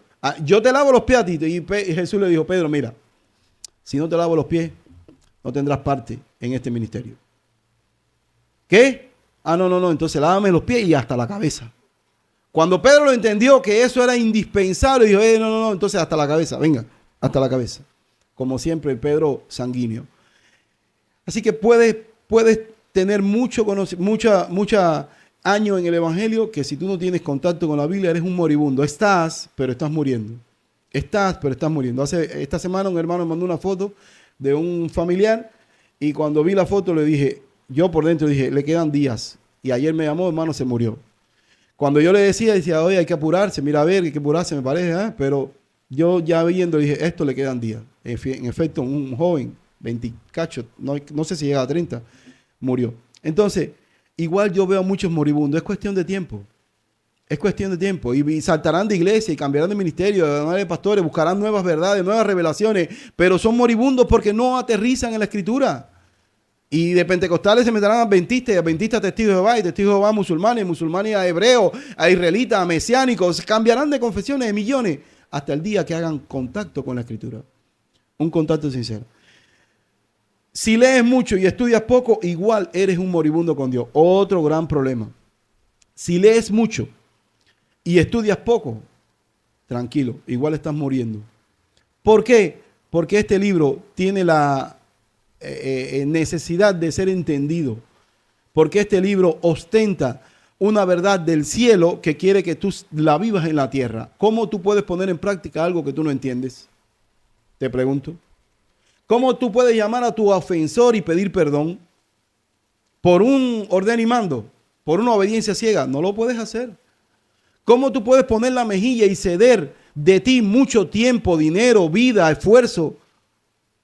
A: Yo te lavo los pies a ti. Y Jesús le dijo, Pedro, mira, si no te lavo los pies, no tendrás parte en este ministerio. ¿Qué? No, entonces lávame los pies y hasta la cabeza. Cuando Pedro lo entendió que eso era indispensable, dijo, no, entonces hasta la cabeza, venga, hasta la cabeza. Como siempre, el Pedro sanguíneo. Así que puedes tener mucho años en el Evangelio, que si tú no tienes contacto con la Biblia, eres un moribundo. Estás, pero estás muriendo. Esta semana un hermano me mandó una foto de un familiar y cuando vi la foto le dije, yo por dentro dije, le quedan días. Y ayer me llamó, hermano, se murió. Cuando yo le decía, oye, hay que apurarse, mira a ver, hay que apurarse, me parece, pero yo ya viendo dije, esto le quedan días. En efecto, un joven, 20 cachos, no sé si llega a 30, murió. Entonces, igual yo veo a muchos moribundos, es cuestión de tiempo. Es cuestión de tiempo. Y saltarán de iglesia y cambiarán de ministerio, de pastores, buscarán nuevas verdades, nuevas revelaciones, pero son moribundos porque no aterrizan en la Escritura. Y de pentecostales se meterán a adventistas testigos de Jehová, y testigos de Jehová musulmanes a hebreos, a israelitas, a mesiánicos. Cambiarán de confesiones de millones hasta el día que hagan contacto con la Escritura. Un contacto sincero. Si lees mucho y estudias poco, igual eres un moribundo con Dios. Otro gran problema. Si lees mucho y estudias poco, tranquilo, igual estás muriendo. ¿Por qué? Porque este libro tiene la necesidad de ser entendido. Porque este libro ostenta una verdad del cielo que quiere que tú la vivas en la tierra. ¿Cómo tú puedes poner en práctica algo que tú no entiendes? Te pregunto. ¿Cómo tú puedes llamar a tu ofensor y pedir perdón por un orden y mando, por una obediencia ciega? No lo puedes hacer. ¿Cómo tú puedes poner la mejilla y ceder de ti mucho tiempo, dinero, vida, esfuerzo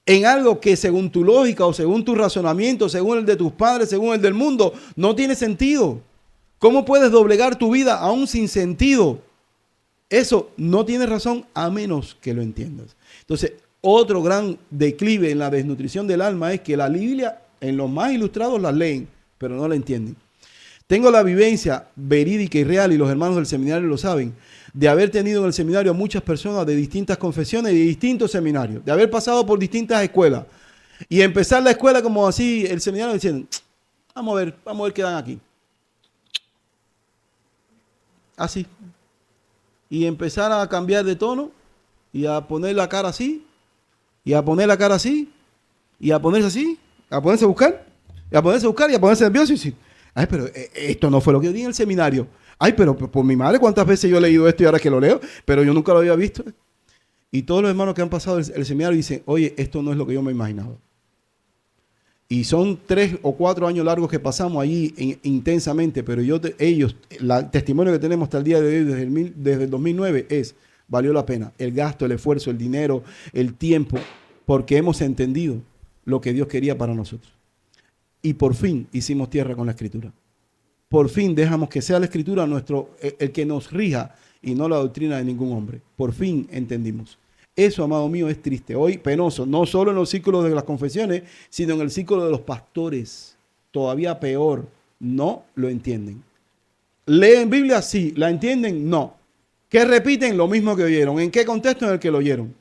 A: en algo que según tu lógica o según tu razonamiento, según el de tus padres, según el del mundo, no tiene sentido? ¿Cómo puedes doblegar tu vida aún sin sentido? Eso no tiene razón a menos que lo entiendas. Entonces, otro gran declive en la desnutrición del alma es que la Biblia, en los más ilustrados la leen, pero no la entienden. Tengo la vivencia verídica y real, y los hermanos del seminario lo saben, de haber tenido en el seminario a muchas personas de distintas confesiones y de distintos seminarios, de haber pasado por distintas escuelas y empezar la escuela como así, el seminario diciendo, vamos a ver qué dan aquí. así. Y empezar a cambiar de tono y a poner la cara así, y a poner la cara así, y a ponerse así, a ponerse a buscar, y a ponerse a buscar, y a ponerse nervioso y decir, ay, pero esto no fue lo que yo di en el seminario. Ay, pero por mi madre, ¿cuántas veces yo he leído esto y ahora que lo leo? Pero yo nunca lo había visto. Y todos los hermanos que han pasado el seminario dicen, oye, esto no es lo que yo me imaginaba. Y son 3 o 4 años largos que pasamos allí intensamente, pero ellos, el testimonio que tenemos hasta el día de hoy, desde el 2009, valió la pena. El gasto, el esfuerzo, el dinero, el tiempo, porque hemos entendido lo que Dios quería para nosotros. Y por fin hicimos tierra con la Escritura. Por fin dejamos que sea la Escritura el que nos rija y no la doctrina de ningún hombre. Por fin entendimos. Eso, amado mío, es triste. Hoy penoso, no solo en los círculos de las confesiones, sino en el círculo de los pastores. Todavía peor, no lo entienden. ¿Leen Biblia? Sí. ¿La entienden? No. ¿Qué repiten? Lo mismo que oyeron. ¿En qué contexto? En el que lo oyeron.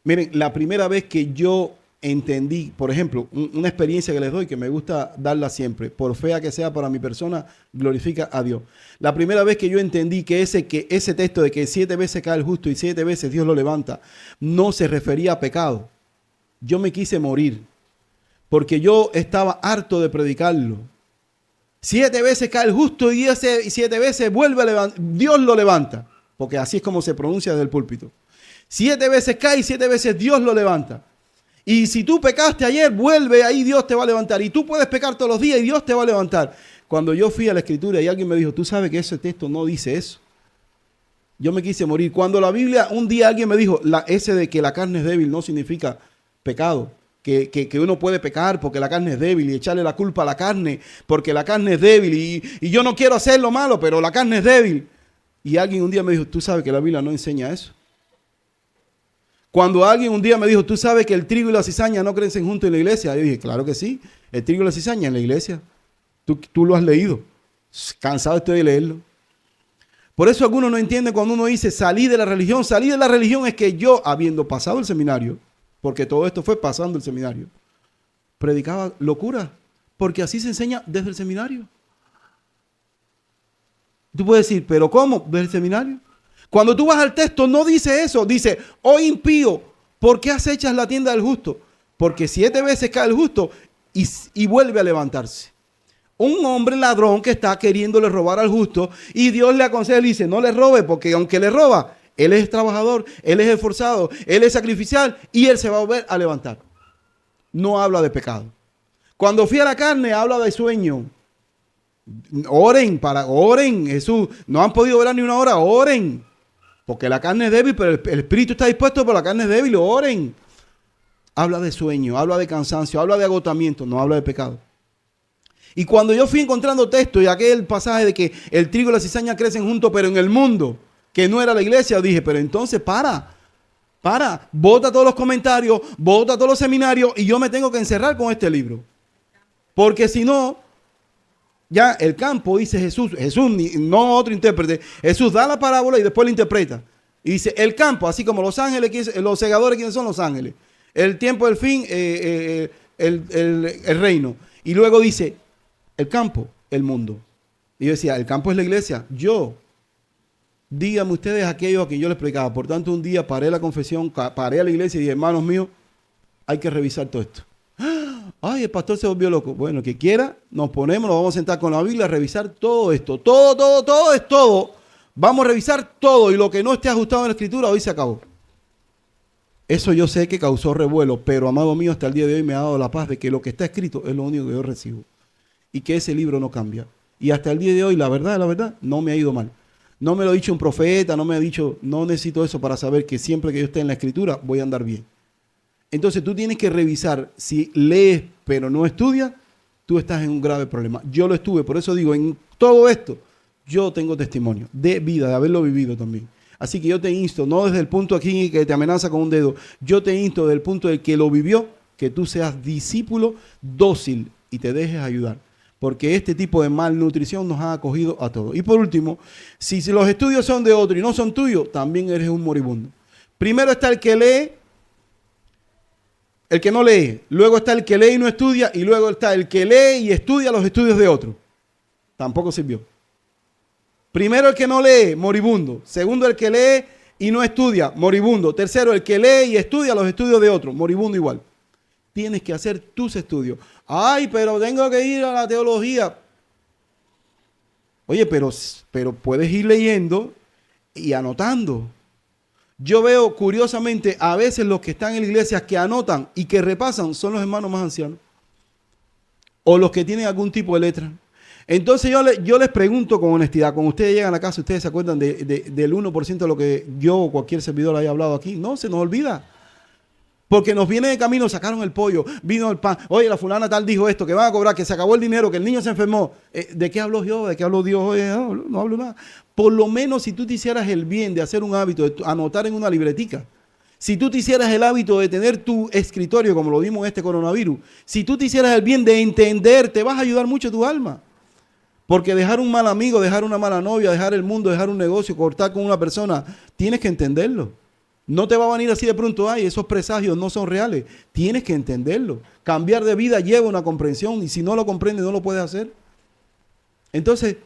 A: Miren, la primera vez que yo entendí, por ejemplo, una experiencia que les doy, que me gusta darla siempre, por fea que sea para mi persona, glorifica a Dios. La primera vez que yo entendí que ese texto de que 7 veces cae el justo y 7 veces Dios lo levanta, no se refería a pecado. Yo me quise morir, porque yo estaba harto de predicarlo. 7 veces cae el justo y 7 veces vuelve a levantar, Dios lo levanta, porque así es como se pronuncia desde el púlpito. 7 veces cae y 7 veces Dios lo levanta. Y si tú pecaste ayer, vuelve ahí, Dios te va a levantar. Y tú puedes pecar todos los días y Dios te va a levantar. Cuando yo fui a la Escritura y alguien me dijo, tú sabes que ese texto no dice eso, yo me quise morir. Cuando la Biblia, un día alguien me dijo, ese de que la carne es débil no significa pecado. Que uno puede pecar porque la carne es débil y echarle la culpa a la carne porque la carne es débil y yo no quiero hacer lo malo, pero la carne es débil. Y alguien un día me dijo, tú sabes que la Biblia no enseña eso. Cuando alguien un día me dijo, ¿tú sabes que el trigo y la cizaña no crecen juntos en la iglesia? Yo dije, claro que sí, el trigo y la cizaña en la iglesia. Tú lo has leído. Cansado estoy de leerlo. Por eso algunos no entienden cuando uno dice, salí de la religión. Salí de la religión es que yo, habiendo pasado el seminario, porque todo esto fue pasando el seminario, predicaba locura, porque así se enseña desde el seminario. Tú puedes decir, ¿pero cómo? ¿Desde el seminario? Cuando tú vas al texto no dice eso, dice, oh impío, ¿por qué acechas la tienda del justo? Porque 7 veces cae el justo y vuelve a levantarse. Un hombre ladrón que está queriéndole robar al justo y Dios le aconseja y le dice, no le robe porque aunque le roba, él es trabajador, él es esforzado, él es sacrificial y él se va a volver a levantar. No habla de pecado. Cuando fui a la carne habla de sueño. Oren, Jesús, no han podido orar ni una hora, oren. Porque la carne es débil, pero el espíritu está dispuesto, pero la carne es débil. Oren. Habla de sueño, habla de cansancio, habla de agotamiento, no habla de pecado. Y cuando yo fui encontrando textos y aquel pasaje de que el trigo y la cizaña crecen juntos, pero en el mundo, que no era la iglesia, dije, pero entonces bota todos los comentarios, bota todos los seminarios y yo me tengo que encerrar con este libro. Porque si no, ya el campo, dice Jesús, no otro intérprete, Jesús da la parábola y después la interpreta. Y dice, el campo, así como los ángeles, los segadores, ¿quiénes son los ángeles? El tiempo del fin, el reino. Y luego dice, el campo, el mundo. Y yo decía, el campo es la iglesia. Díganme ustedes aquellos a quien yo les predicaba. Por tanto, un día paré la confesión, paré a la iglesia y dije, hermanos míos, hay que revisar todo esto. Ay, el pastor se volvió loco. Bueno, que quiera, nos vamos a sentar con la Biblia a revisar todo esto. Todo es todo. Vamos a revisar todo y lo que no esté ajustado en la Escritura, hoy se acabó. Eso yo sé que causó revuelo, pero amado mío, hasta el día de hoy me ha dado la paz de que lo que está escrito es lo único que yo recibo. Y que ese libro no cambia. Y hasta el día de hoy, la verdad, no me ha ido mal. No me lo ha dicho un profeta, no me ha dicho, no necesito eso para saber que siempre que yo esté en la Escritura voy a andar bien. Entonces tú tienes que revisar, si lees pero no estudias, tú estás en un grave problema. Yo lo estuve, por eso digo, en todo esto, yo tengo testimonio de vida, de haberlo vivido también. Así que yo te insto, no desde el punto aquí que te amenaza con un dedo, yo te insto desde el punto del que lo vivió, que tú seas discípulo dócil y te dejes ayudar. Porque este tipo de malnutrición nos ha acogido a todos. Y por último, si los estudios son de otro y no son tuyos, también eres un moribundo. Primero está el que lee, el que no lee. Luego está el que lee y no estudia. Y luego está el que lee y estudia los estudios de otro. Tampoco sirvió. Primero, el que no lee, moribundo. Segundo, el que lee y no estudia, moribundo. Tercero, el que lee y estudia los estudios de otro, moribundo igual. Tienes que hacer tus estudios. Ay, pero tengo que ir a la teología. Oye, pero puedes ir leyendo y anotando. Yo veo curiosamente a veces los que están en la iglesia que anotan y que repasan son los hermanos más ancianos o los que tienen algún tipo de letra. Entonces yo les pregunto con honestidad, cuando ustedes llegan a casa, ¿ustedes se acuerdan del 1% de lo que yo o cualquier servidor haya hablado aquí? No, se nos olvida. Porque nos viene de camino, sacaron el pollo, vino el pan. Oye, la fulana tal dijo esto, que van a cobrar, que se acabó el dinero, que el niño se enfermó. ¿De qué habló yo? ¿De qué habló Dios? Oye, no hablo nada. Por lo menos si tú te hicieras el bien de hacer un hábito, de anotar en una libretica. Si tú te hicieras el hábito de tener tu escritorio, como lo dimos en este coronavirus. Si tú te hicieras el bien de entender, te vas a ayudar mucho a tu alma. Porque dejar un mal amigo, dejar una mala novia, dejar el mundo, dejar un negocio, cortar con una persona, tienes que entenderlo. No te va a venir así de pronto, ay, esos presagios no son reales. Tienes que entenderlo. Cambiar de vida lleva una comprensión y si no lo comprendes no lo puedes hacer. Entonces,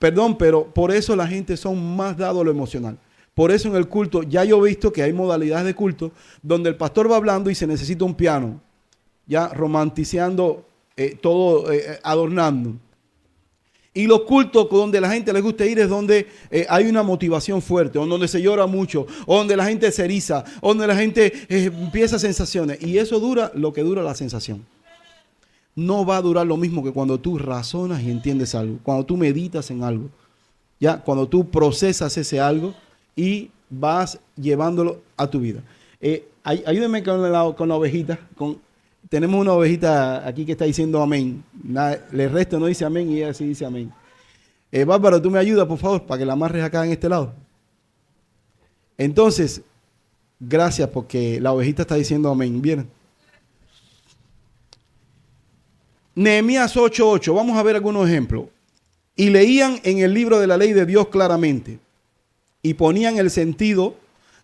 A: perdón, pero por eso la gente son más dados a lo emocional. Por eso en el culto, ya yo he visto que hay modalidades de culto donde el pastor va hablando y se necesita un piano, ya romantizando todo, adornando. Y los cultos donde la gente les gusta ir es donde hay una motivación fuerte, o donde se llora mucho, o donde la gente se eriza, o donde la gente empieza sensaciones. Y eso dura lo que dura la sensación. No va a durar lo mismo que cuando tú razonas y entiendes algo, cuando tú meditas en algo, ya cuando tú procesas ese algo y vas llevándolo a tu vida. Ayúdenme con la ovejita. Tenemos una ovejita aquí que está diciendo amén. El resto no dice amén y ella sí dice amén. Bárbaro, tú me ayudas, por favor, para que la amarres acá en este lado. Entonces, gracias porque la ovejita está diciendo amén. Bien. Nehemías 8:8. Vamos a ver algunos ejemplos. Y leían en el libro de la ley de Dios claramente y ponían el sentido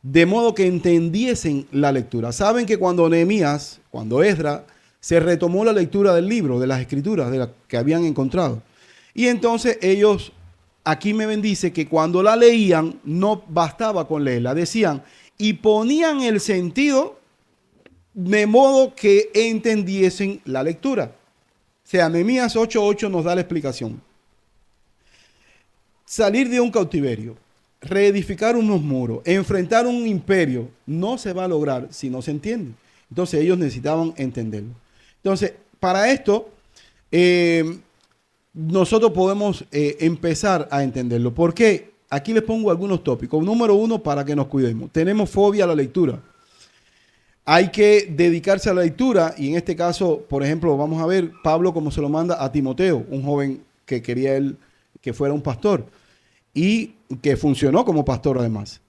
A: de modo que entendiesen la lectura. Saben que cuando Nehemías, cuando Esdras, se retomó la lectura del libro, de las escrituras, de las que habían encontrado. Y entonces ellos, aquí me bendice que cuando la leían, no bastaba con leerla, decían, y ponían el sentido de modo que entendiesen la lectura. O sea, Nehemías 8:8 nos da la explicación. Salir de un cautiverio, reedificar unos muros, enfrentar un imperio, no se va a lograr si no se entiende. Entonces ellos necesitaban entenderlo. Entonces, para esto, nosotros podemos empezar a entenderlo. ¿Por qué? Aquí les pongo algunos tópicos. Número 1, para que nos cuidemos. Tenemos fobia a la lectura. Hay que dedicarse a la lectura y en este caso, por ejemplo, vamos a ver Pablo como se lo manda a Timoteo, un joven que quería él que fuera un pastor y que funcionó como pastor además.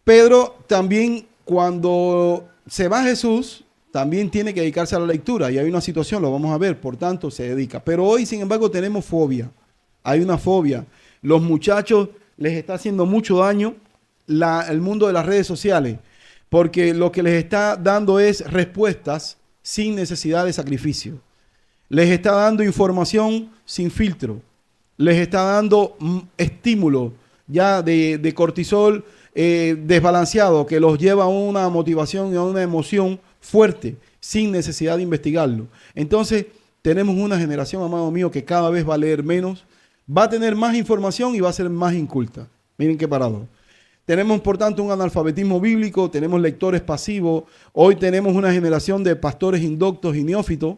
A: Pedro también, cuando se va Jesús, también tiene que dedicarse a la lectura y hay una situación, lo vamos a ver, por tanto se dedica. Pero hoy, sin embargo, tenemos fobia. Hay una fobia. Los muchachos les está haciendo mucho daño el mundo de las redes sociales, porque lo que les está dando es respuestas sin necesidad de sacrificio. Les está dando información sin filtro. Les está dando estímulo ya de cortisol desbalanceado que los lleva a una motivación y a una emoción fuerte sin necesidad de investigarlo. Entonces tenemos una generación, amado mío, que cada vez va a leer menos, va a tener más información y va a ser más inculta. Miren qué parado. Tenemos, por tanto, un analfabetismo bíblico, tenemos lectores pasivos. Hoy tenemos una generación de pastores indoctos y neófitos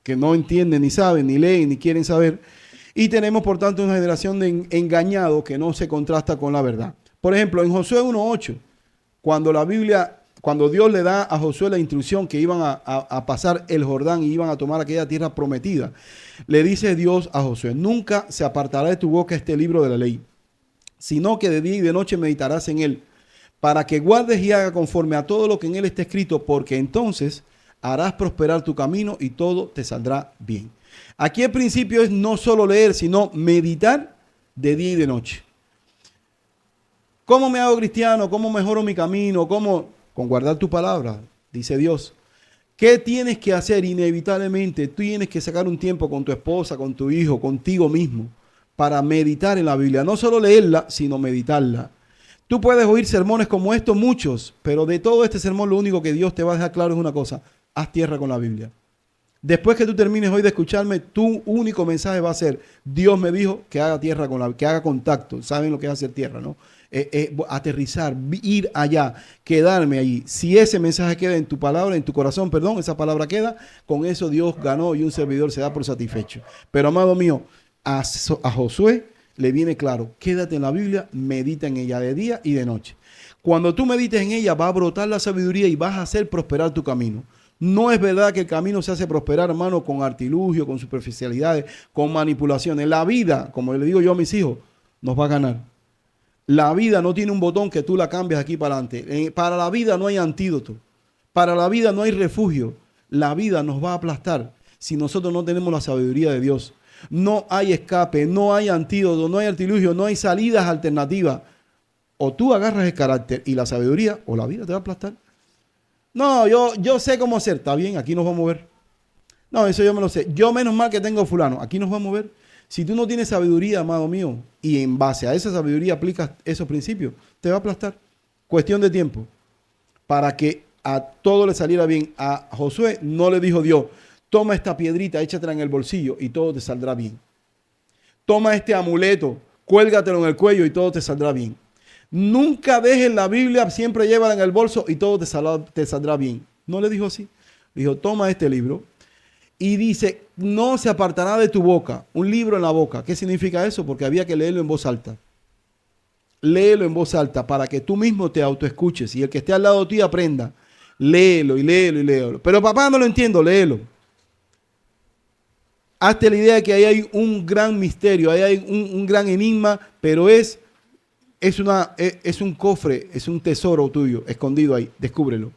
A: que no entienden, ni saben, ni leen, ni quieren saber. Y tenemos, por tanto, una generación de engañados que no se contrasta con la verdad. Por ejemplo, en Josué 1:8, cuando Dios le da a Josué la instrucción que iban a pasar el Jordán y iban a tomar aquella tierra prometida, le dice Dios a Josué, nunca se apartará de tu boca este libro de la ley, sino que de día y de noche meditarás en él, para que guardes y hagas conforme a todo lo que en él está escrito, porque entonces harás prosperar tu camino y todo te saldrá bien. Aquí el principio es no solo leer, sino meditar de día y de noche. ¿Cómo me hago cristiano? ¿Cómo mejoro mi camino? ¿Cómo? Con guardar tu palabra, dice Dios. ¿Qué tienes que hacer? Inevitablemente, tú tienes que sacar un tiempo con tu esposa, con tu hijo, contigo mismo, para meditar en la Biblia. No solo leerla, sino meditarla. Tú puedes oír sermones como estos, muchos, pero de todo este sermón lo único que Dios te va a dejar claro es una cosa: haz tierra con la Biblia. Después que tú termines hoy de escucharme, tu único mensaje va a ser: Dios me dijo que haga tierra con la, que haga contacto. ¿Saben lo que es hacer tierra, no? Aterrizar, ir allá, quedarme allí. Si ese mensaje queda en tu palabra, en tu corazón, perdón, esa palabra queda, con eso Dios ganó y un servidor se da por satisfecho. Pero, amado mío, a Josué le viene claro: quédate en la Biblia, medita en ella de día y de noche. Cuando tú medites en ella, va a brotar la sabiduría y vas a hacer prosperar tu camino. No es verdad que el camino se hace prosperar, hermano, con artilugio, con superficialidades, con manipulaciones. La vida, como le digo yo a mis hijos, nos va a ganar. La vida no tiene un botón que tú la cambies aquí para adelante. Para la vida no hay antídoto. Para la vida no hay refugio. La vida nos va a aplastar si nosotros no tenemos la sabiduría de Dios. No hay escape, no hay antídoto, no hay artilugio, no hay salidas alternativas. O tú agarras el carácter y la sabiduría, o la vida te va a aplastar. No, yo sé cómo hacer. Está bien, aquí nos vamos a ver. No, eso yo me lo sé. Yo menos mal que tengo fulano. Aquí nos vamos a ver. Si tú no tienes sabiduría, amado mío, y en base a esa sabiduría aplicas esos principios, te va a aplastar. Cuestión de tiempo. Para que a todo le saliera bien. A Josué no le dijo Dios: toma esta piedrita, échatela en el bolsillo y todo te saldrá bien. Toma este amuleto, cuélgatelo en el cuello y todo te saldrá bien. Nunca dejes la Biblia, siempre llévala en el bolso y todo te saldrá bien. No le dijo así. Le dijo: toma este libro. Y dice: no se apartará de tu boca. Un libro en la boca. ¿Qué significa eso? Porque había que leerlo en voz alta. Léelo en voz alta para que tú mismo te autoescuches y el que esté al lado de ti aprenda. Léelo y léelo y léelo. Pero papá, no lo entiendo, léelo. Hazte la idea de que ahí hay un gran misterio, ahí hay un gran enigma, pero es un cofre, es un tesoro tuyo escondido ahí. Descúbrelo.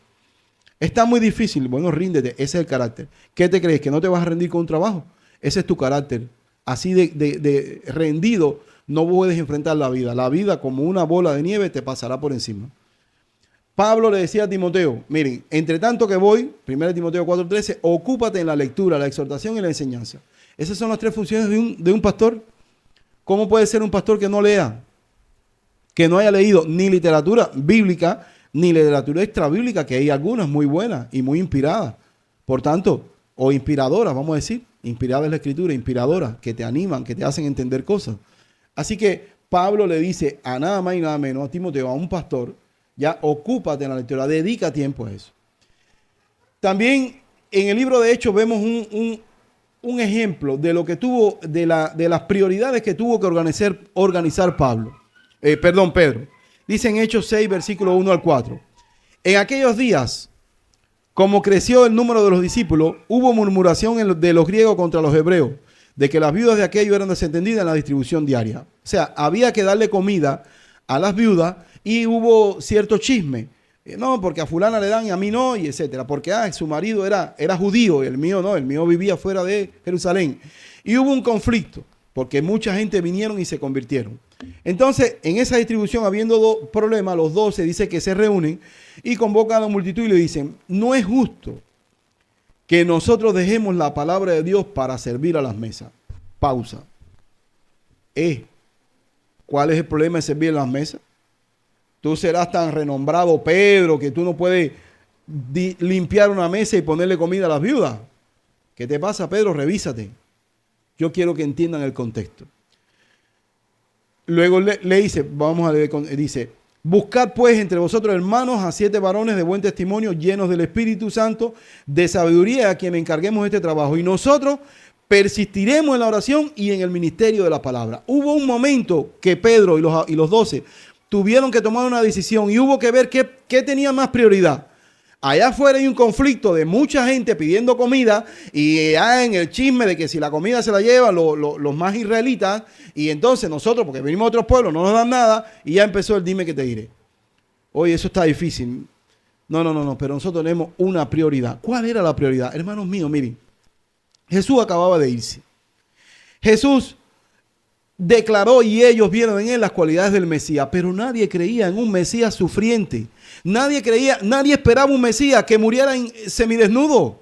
A: Está muy difícil. Bueno, ríndete. Ese es el carácter. ¿Qué te crees? ¿Que no te vas a rendir con un trabajo? Ese es tu carácter. Así de rendido no puedes enfrentar la vida. La vida, como una bola de nieve, te pasará por encima. Pablo le decía a Timoteo: miren, entre tanto que voy, 1 Timoteo 4:13, ocúpate en la lectura, la exhortación y la enseñanza. Esas son las tres funciones de un pastor. ¿Cómo puede ser un pastor que no lea? Que no haya leído ni literatura bíblica, ni literatura extrabíblica, que hay algunas muy buenas y muy inspiradas. Por tanto, o inspiradoras, vamos a decir, inspirada es la escritura, inspiradoras, que te animan, que te hacen entender cosas. Así que Pablo le dice a nada más y nada menos a Timoteo, a un pastor: ya ocúpate en la lectura, dedica tiempo a eso. También en el libro de Hechos vemos un ejemplo de lo que tuvo, de las prioridades que tuvo que organizar Pedro. Dice en Hechos 6, versículos 1 al 4. En aquellos días, como creció el número de los discípulos, hubo murmuración de los griegos contra los hebreos, de que las viudas de aquellos eran desentendidas en la distribución diaria. O sea, había que darle comida a las viudas y hubo cierto chisme. No, porque a fulana le dan y a mí no, y etcétera. Porque su marido era judío y el mío no, el mío vivía fuera de Jerusalén. Y hubo un conflicto, porque mucha gente vinieron y se convirtieron. Entonces, en esa distribución, habiendo problemas, los 12 dice que se reúnen y convocan a la multitud y le dicen: no es justo que nosotros dejemos la palabra de Dios para servir a las mesas. Pausa. ¿Cuál es el problema de servir a las mesas? Tú serás tan renombrado, Pedro, que tú no puedes limpiar una mesa y ponerle comida a las viudas. ¿Qué te pasa, Pedro? Revísate. Yo quiero que entiendan el contexto. Luego le dice, vamos a leer, dice: buscad pues entre vosotros, hermanos, a 7 varones de buen testimonio, llenos del Espíritu Santo, de sabiduría, a quien encarguemos este trabajo. Y nosotros persistiremos en la oración y en el ministerio de la palabra. Hubo un momento que Pedro y los 12 tuvieron que tomar una decisión y hubo que ver qué tenía más prioridad. Allá afuera hay un conflicto de mucha gente pidiendo comida y en el chisme de que si la comida se la llevan los más israelitas, y entonces nosotros, porque venimos a otros pueblos, no nos dan nada, y ya empezó el dime que te diré. Oye, eso está difícil. No, pero nosotros tenemos una prioridad. ¿Cuál era la prioridad? Hermanos míos, miren, Jesús acababa de irse. Jesús declaró y ellos vieron en él las cualidades del Mesías, pero nadie creía en un Mesías sufriente. Nadie esperaba un Mesías que muriera semidesnudo.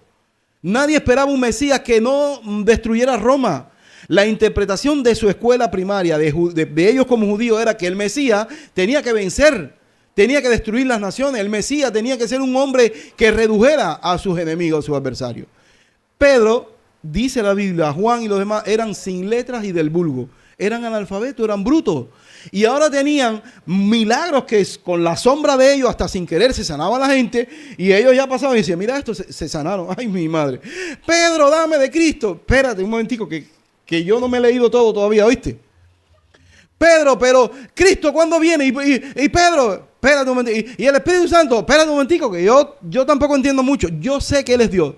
A: Nadie esperaba un Mesías que no destruyera Roma. La interpretación de su escuela primaria, de ellos como judíos, era que el Mesías tenía que vencer, tenía que destruir las naciones. El Mesías tenía que ser un hombre que redujera a sus enemigos, a sus adversarios. Pedro, dice la Biblia, Juan y los demás eran sin letras y del vulgo. Eran analfabetos, eran brutos. Y ahora tenían milagros que con la sombra de ellos, hasta sin querer, se sanaba la gente. Y ellos ya pasaban y decían, mira esto, se sanaron. Ay, mi madre. Pedro, dame de Cristo. Espérate un momentico, que yo no me he leído todo todavía, ¿oíste? Pedro, pero Cristo, ¿cuándo viene? Y Pedro, espérate un momentico. Y el Espíritu Santo, espérate un momentico, que yo tampoco entiendo mucho. Yo sé que Él es Dios.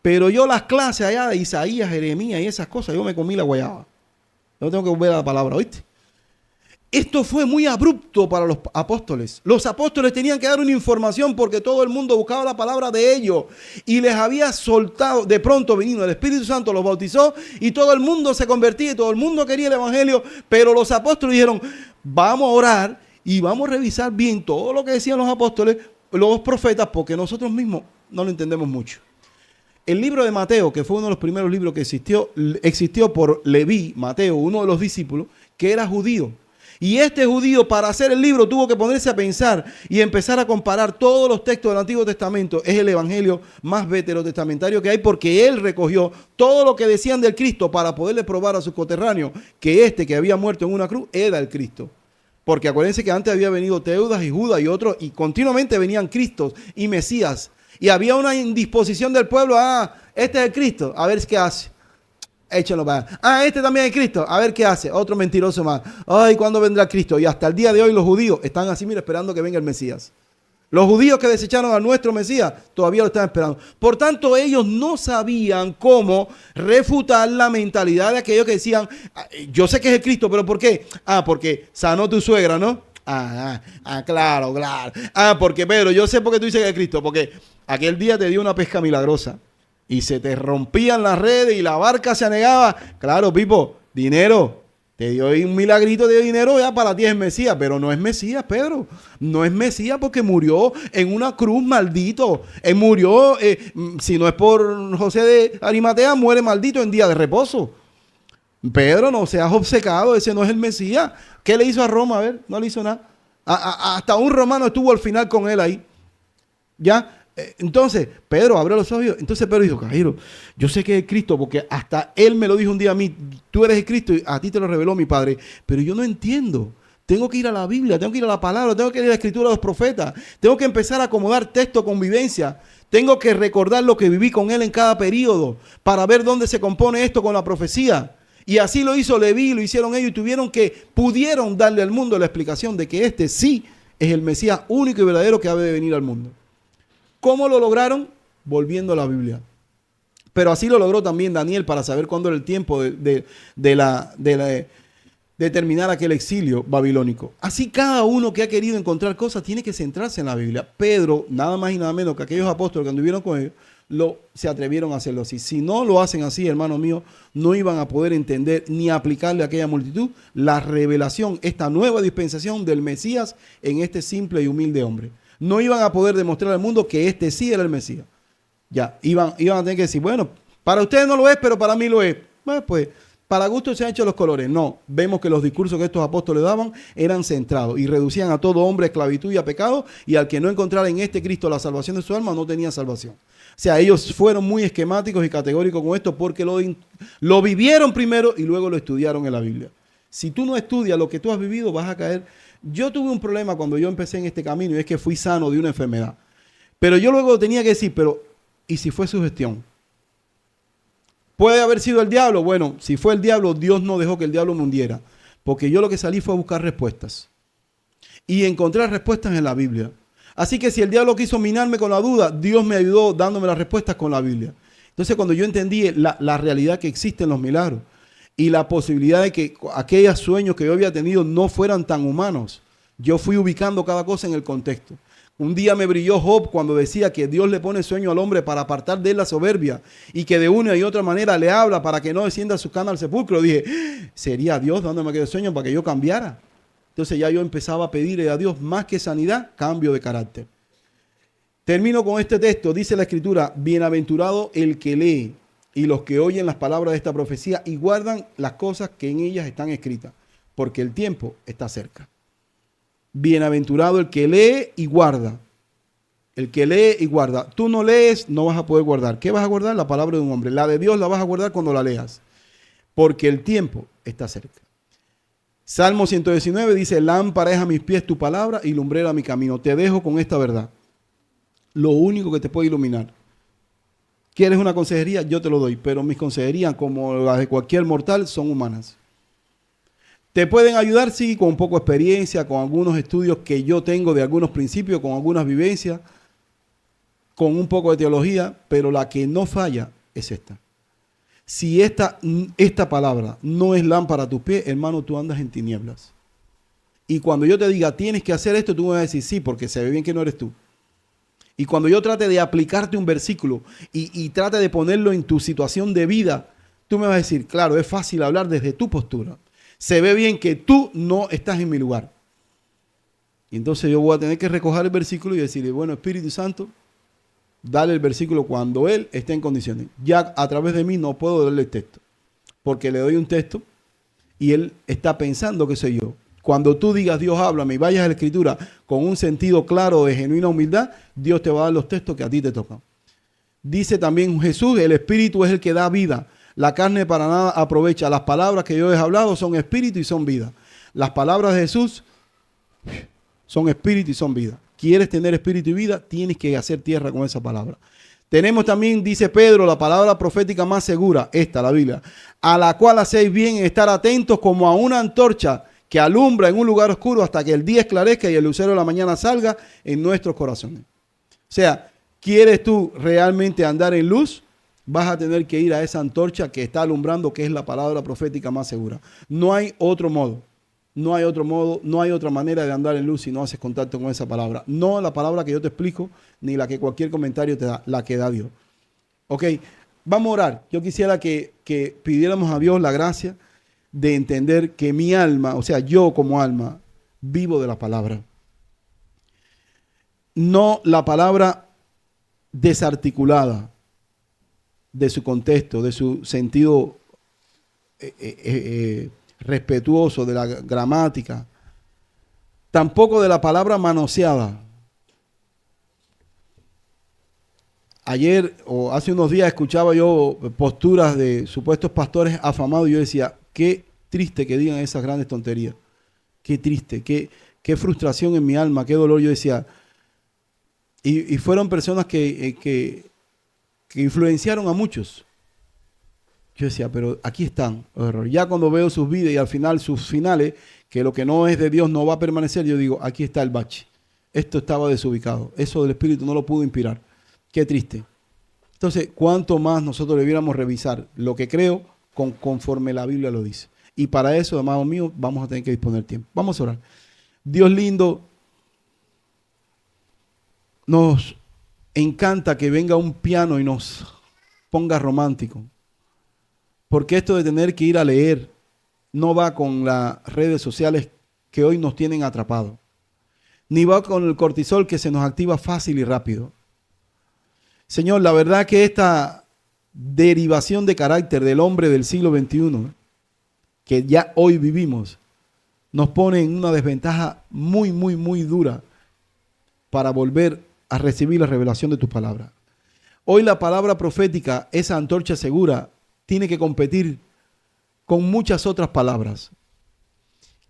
A: Pero yo las clases allá de Isaías, Jeremías y esas cosas, yo me comí la guayaba. Yo tengo que volver a la palabra, ¿oíste? Esto fue muy abrupto para los apóstoles. Los apóstoles tenían que dar una información porque todo el mundo buscaba la palabra de ellos y les había soltado. De pronto vino el Espíritu Santo, los bautizó y todo el mundo se convertía y todo el mundo quería el evangelio. Pero los apóstoles dijeron, vamos a orar y vamos a revisar bien todo lo que decían los apóstoles, los profetas, porque nosotros mismos no lo entendemos mucho. El libro de Mateo, que fue uno de los primeros libros que existió por Leví, Mateo, uno de los discípulos, que era judío. Y este judío, para hacer el libro, tuvo que ponerse a pensar y empezar a comparar todos los textos del Antiguo Testamento. Es el evangelio más veterotestamentario que hay, porque él recogió todo lo que decían del Cristo para poderle probar a sus coterráneos que este que había muerto en una cruz era el Cristo. Porque acuérdense que antes había venido Teudas y Judas y otros, y continuamente venían Cristos y Mesías. Y había una indisposición del pueblo. Este es el Cristo, a ver qué hace. Échenlo para allá. Este también es Cristo, a ver qué hace. Otro mentiroso más. Ay, ¿cuándo vendrá Cristo? Y hasta el día de hoy los judíos están así, mira, esperando que venga el Mesías. Los judíos que desecharon a nuestro Mesías todavía lo están esperando. Por tanto, ellos no sabían cómo refutar la mentalidad de aquellos que decían, yo sé que es el Cristo, pero ¿por qué? Porque sanó tu suegra, ¿no? Claro. Porque Pedro, yo sé por qué tú dices que es Cristo, porque aquel día te dio una pesca milagrosa y se te rompían las redes y la barca se anegaba. Claro, Pipo, dinero. Te dio un milagrito de dinero, ya para ti es Mesías, pero no es Mesías, Pedro. No es Mesías porque murió en una cruz, maldito. Él murió, si no es por José de Arimatea, muere maldito en día de reposo. Pedro, no seas obcecado, ese no es el Mesías. ¿Qué le hizo a Roma? A ver, no le hizo nada. Hasta un romano estuvo al final con él ahí. ¿Ya? Entonces, Pedro abrió los ojos. Entonces Pedro dijo, Jairo, yo sé que es Cristo porque hasta él me lo dijo un día a mí. Tú eres el Cristo y a ti te lo reveló mi Padre. Pero yo no entiendo. Tengo que ir a la Biblia, tengo que ir a la palabra, tengo que ir a la escritura de los profetas. Tengo que empezar a acomodar texto con vivencia. Tengo que recordar lo que viví con él en cada periodo para ver dónde se compone esto con la profecía. Y así lo hizo Leví, lo hicieron ellos y pudieron darle al mundo la explicación de que este sí es el Mesías único y verdadero que ha de venir al mundo. ¿Cómo lo lograron? Volviendo a la Biblia. Pero así lo logró también Daniel para saber cuándo era el tiempo de terminar aquel exilio babilónico. Así cada uno que ha querido encontrar cosas tiene que centrarse en la Biblia. Pedro, nada más y nada menos que aquellos apóstoles que anduvieron con ellos, se atrevieron a hacerlo así. Si no lo hacen así, hermano mío, no iban a poder entender ni aplicarle a aquella multitud la revelación, esta nueva dispensación del Mesías en este simple y humilde hombre. No iban a poder demostrar al mundo que este sí era el Mesías. Ya, iban a tener que decir, bueno, para ustedes no lo es, pero para mí lo es. Bueno, pues, para gusto se han hecho los colores. No, vemos que los discursos que estos apóstoles daban eran centrados y reducían a todo hombre a esclavitud y a pecado, y al que no encontrara en este Cristo la salvación de su alma, no tenía salvación. O sea, ellos fueron muy esquemáticos y categóricos con esto porque lo vivieron primero y luego lo estudiaron en la Biblia. Si tú no estudias lo que tú has vivido, vas a caer. Yo tuve un problema cuando yo empecé en este camino y es que fui sano de una enfermedad. Pero yo luego tenía que decir, ¿y si fue sugestión? ¿Puede haber sido el diablo? Bueno, si fue el diablo, Dios no dejó que el diablo me hundiera. Porque yo lo que salí fue a buscar respuestas. Y encontré respuestas en la Biblia. Así que si el diablo quiso minarme con la duda, Dios me ayudó dándome las respuestas con la Biblia. Entonces cuando yo entendí la realidad que existen los milagros y la posibilidad de que aquellos sueños que yo había tenido no fueran tan humanos, yo fui ubicando cada cosa en el contexto. Un día me brilló Job cuando decía que Dios le pone sueño al hombre para apartar de él la soberbia y que de una y otra manera le habla para que no descienda su cana al sepulcro. Dije, ¿sería Dios dándome aquel sueño para que yo cambiara? Entonces ya yo empezaba a pedirle a Dios más que sanidad, cambio de carácter. Termino con este texto. Dice la Escritura, bienaventurado el que lee y los que oyen las palabras de esta profecía y guardan las cosas que en ellas están escritas, porque el tiempo está cerca. Bienaventurado el que lee y guarda. El que lee y guarda. Tú no lees, no vas a poder guardar. ¿Qué vas a guardar? La palabra de un hombre. La de Dios la vas a guardar cuando la leas, porque el tiempo está cerca. Salmo 119 dice, lámpara es a mis pies tu palabra y lumbrera a mi camino. Te dejo con esta verdad. Lo único que te puede iluminar. ¿Quieres una consejería? Yo te lo doy, pero mis consejerías, como las de cualquier mortal, son humanas. Te pueden ayudar, sí, con un poco de experiencia, con algunos estudios que yo tengo de algunos principios, con algunas vivencias, con un poco de teología, pero la que no falla es esta. Si esta palabra no es lámpara a tus pies, hermano, tú andas en tinieblas. Y cuando yo te diga, tienes que hacer esto, tú me vas a decir, sí, porque se ve bien que no eres tú. Y cuando yo trate de aplicarte un versículo y trate de ponerlo en tu situación de vida, tú me vas a decir, claro, es fácil hablar desde tu postura. Se ve bien que tú no estás en mi lugar. Y entonces yo voy a tener que recoger el versículo y decirle, bueno, Espíritu Santo, dale el versículo cuando Él esté en condiciones. Ya a través de mí no puedo darle el texto, porque le doy un texto y Él está pensando que soy yo. Cuando tú digas, Dios háblame y vayas a la Escritura con un sentido claro de genuina humildad, Dios te va a dar los textos que a ti te tocan. Dice también Jesús, el Espíritu es el que da vida. La carne para nada aprovecha. Las palabras que yo he hablado son espíritu y son vida. Las palabras de Jesús son espíritu y son vida. ¿Quieres tener espíritu y vida? Tienes que hacer tierra con esa palabra. Tenemos también, dice Pedro, la palabra profética más segura, esta, la Biblia, a la cual hacéis bien en estar atentos como a una antorcha que alumbra en un lugar oscuro hasta que el día esclarezca y el lucero de la mañana salga en nuestros corazones. O sea, ¿quieres tú realmente andar en luz? Vas a tener que ir a esa antorcha que está alumbrando, que es la palabra profética más segura. No hay otro modo. No hay otro modo, no hay otra manera de andar en luz si no haces contacto con esa palabra. No la palabra que yo te explico, ni la que cualquier comentario te da, la que da Dios. Ok, vamos a orar. Yo quisiera que pidiéramos a Dios la gracia de entender que mi alma, o sea, yo como alma, vivo de la palabra. No la palabra desarticulada de su contexto, de su sentido respetuoso, de la gramática, tampoco de la palabra manoseada. Ayer o hace unos días escuchaba yo posturas de supuestos pastores afamados y yo decía, qué triste que digan esas grandes tonterías. Qué triste, qué frustración en mi alma, qué dolor. Yo decía, y fueron personas que influenciaron a muchos. Yo decía, pero aquí están los errores. Ya cuando veo sus vidas y al final sus finales, que lo que no es de Dios no va a permanecer, yo digo, aquí está el bache. Esto estaba desubicado. Eso del Espíritu no lo pudo inspirar. Qué triste. Entonces, ¿cuánto más nosotros debiéramos revisar lo que creo conforme la Biblia lo dice? Y para eso, amados míos, vamos a tener que disponer tiempo. Vamos a orar. Dios lindo, nos encanta que venga un piano y nos ponga romántico. Porque esto de tener que ir a leer no va con las redes sociales que hoy nos tienen atrapados. Ni va con el cortisol que se nos activa fácil y rápido. Señor, la verdad que esta derivación de carácter del hombre del siglo XXI, que ya hoy vivimos, nos pone en una desventaja muy, muy, muy dura para volver a recibir la revelación de tus palabras. Hoy la palabra profética, esa antorcha segura, tiene que competir con muchas otras palabras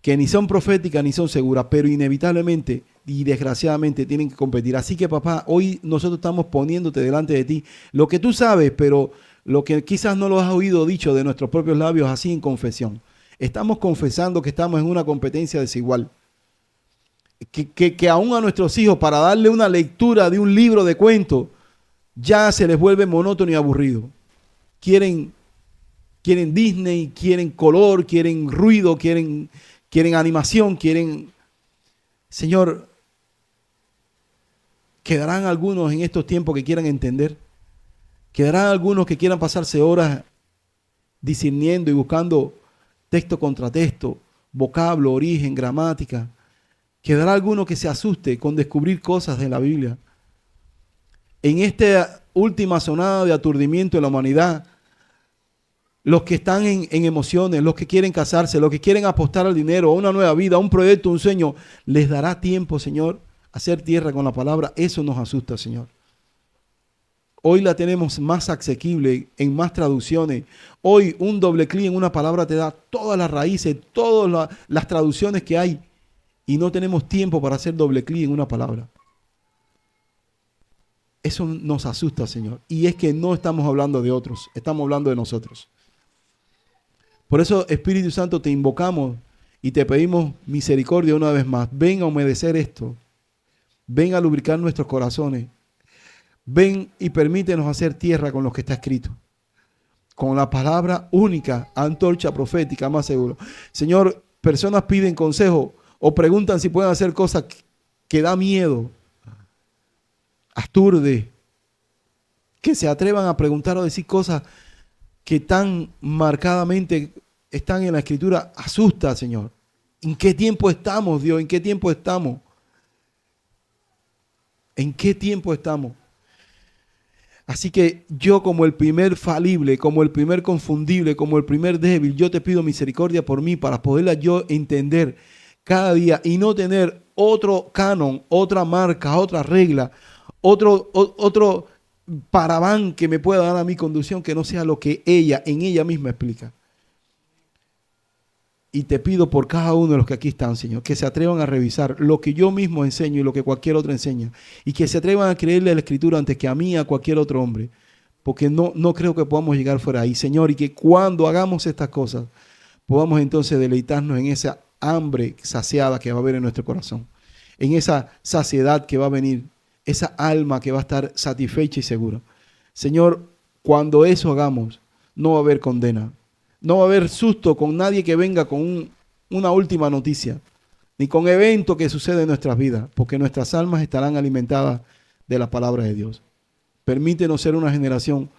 A: que ni son proféticas ni son seguras, pero inevitablemente y desgraciadamente tienen que competir. Así que, papá, hoy nosotros estamos poniéndote delante de ti lo que tú sabes, pero lo que quizás no lo has oído dicho de nuestros propios labios así en confesión. Estamos confesando que estamos en una competencia desigual. Que aún a nuestros hijos, para darle una lectura de un libro de cuentos, ya se les vuelve monótono y aburrido. Quieren Disney, quieren color, quieren ruido, quieren animación, quieren... Señor, ¿quedarán algunos en estos tiempos que quieran entender? ¿Quedarán algunos que quieran pasarse horas discerniendo y buscando texto contra texto, vocablo, origen, gramática? ¿Quedará alguno que se asuste con descubrir cosas de la Biblia? En esta última sonada de aturdimiento de la humanidad, los que están en emociones, los que quieren casarse, los que quieren apostar al dinero, a una nueva vida, a un proyecto, un sueño, les dará tiempo, Señor, a hacer tierra con la palabra. Eso nos asusta, Señor. Hoy la tenemos más asequible, en más traducciones. Hoy un doble clic en una palabra te da todas las raíces, todas las traducciones que hay. Y no tenemos tiempo para hacer doble clic en una palabra. Eso nos asusta, Señor. Y es que no estamos hablando de otros, estamos hablando de nosotros. Por eso, Espíritu Santo, te invocamos y te pedimos misericordia una vez más. Ven a humedecer esto. Ven a lubricar nuestros corazones. Ven y permítenos hacer tierra con lo que está escrito. Con la palabra única, antorcha profética, más seguro. Señor, personas piden consejo o preguntan si pueden hacer cosas que da miedo, asturde, que se atrevan a preguntar o decir cosas que tan marcadamente están en la Escritura. Asusta, Señor. ¿En qué tiempo estamos, Dios? ¿En qué tiempo estamos? ¿En qué tiempo estamos? Así que yo, como el primer falible, como el primer confundible, como el primer débil, yo te pido misericordia por mí para poderla yo entender cada día y no tener otro canon, otra marca, otra regla, otro paraván que me pueda dar a mi conducción que no sea lo que ella, en ella misma explica. Y te pido por cada uno de los que aquí están, Señor, que se atrevan a revisar lo que yo mismo enseño y lo que cualquier otro enseña. Y que se atrevan a creerle a la Escritura antes que a mí, a cualquier otro hombre. Porque no creo que podamos llegar fuera ahí, Señor. Y que cuando hagamos estas cosas, podamos entonces deleitarnos en esa hambre saciada que va a haber en nuestro corazón. En esa saciedad que va a venir. Esa alma que va a estar satisfecha y segura. Señor, cuando eso hagamos, no va a haber condena. No va a haber susto con nadie que venga con una última noticia, ni con eventos que suceden en nuestras vidas, porque nuestras almas estarán alimentadas de la palabra de Dios. Permítenos ser una generación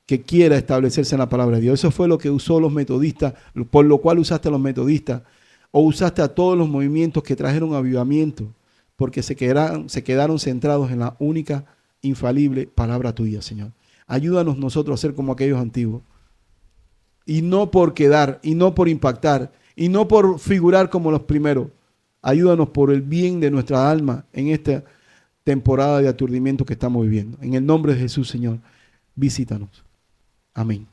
A: que quiera establecerse en la palabra de Dios. Eso fue lo que usó los metodistas, por lo cual usaste a los metodistas, o usaste a todos los movimientos que trajeron avivamiento, porque se quedaron centrados en la única, infalible palabra tuya, Señor. Ayúdanos nosotros a ser como aquellos antiguos. Y no por quedar, y no por impactar, y no por figurar como los primeros. Ayúdanos por el bien de nuestra alma en esta temporada de aturdimiento que estamos viviendo. En el nombre de Jesús, Señor, visítanos. Amén.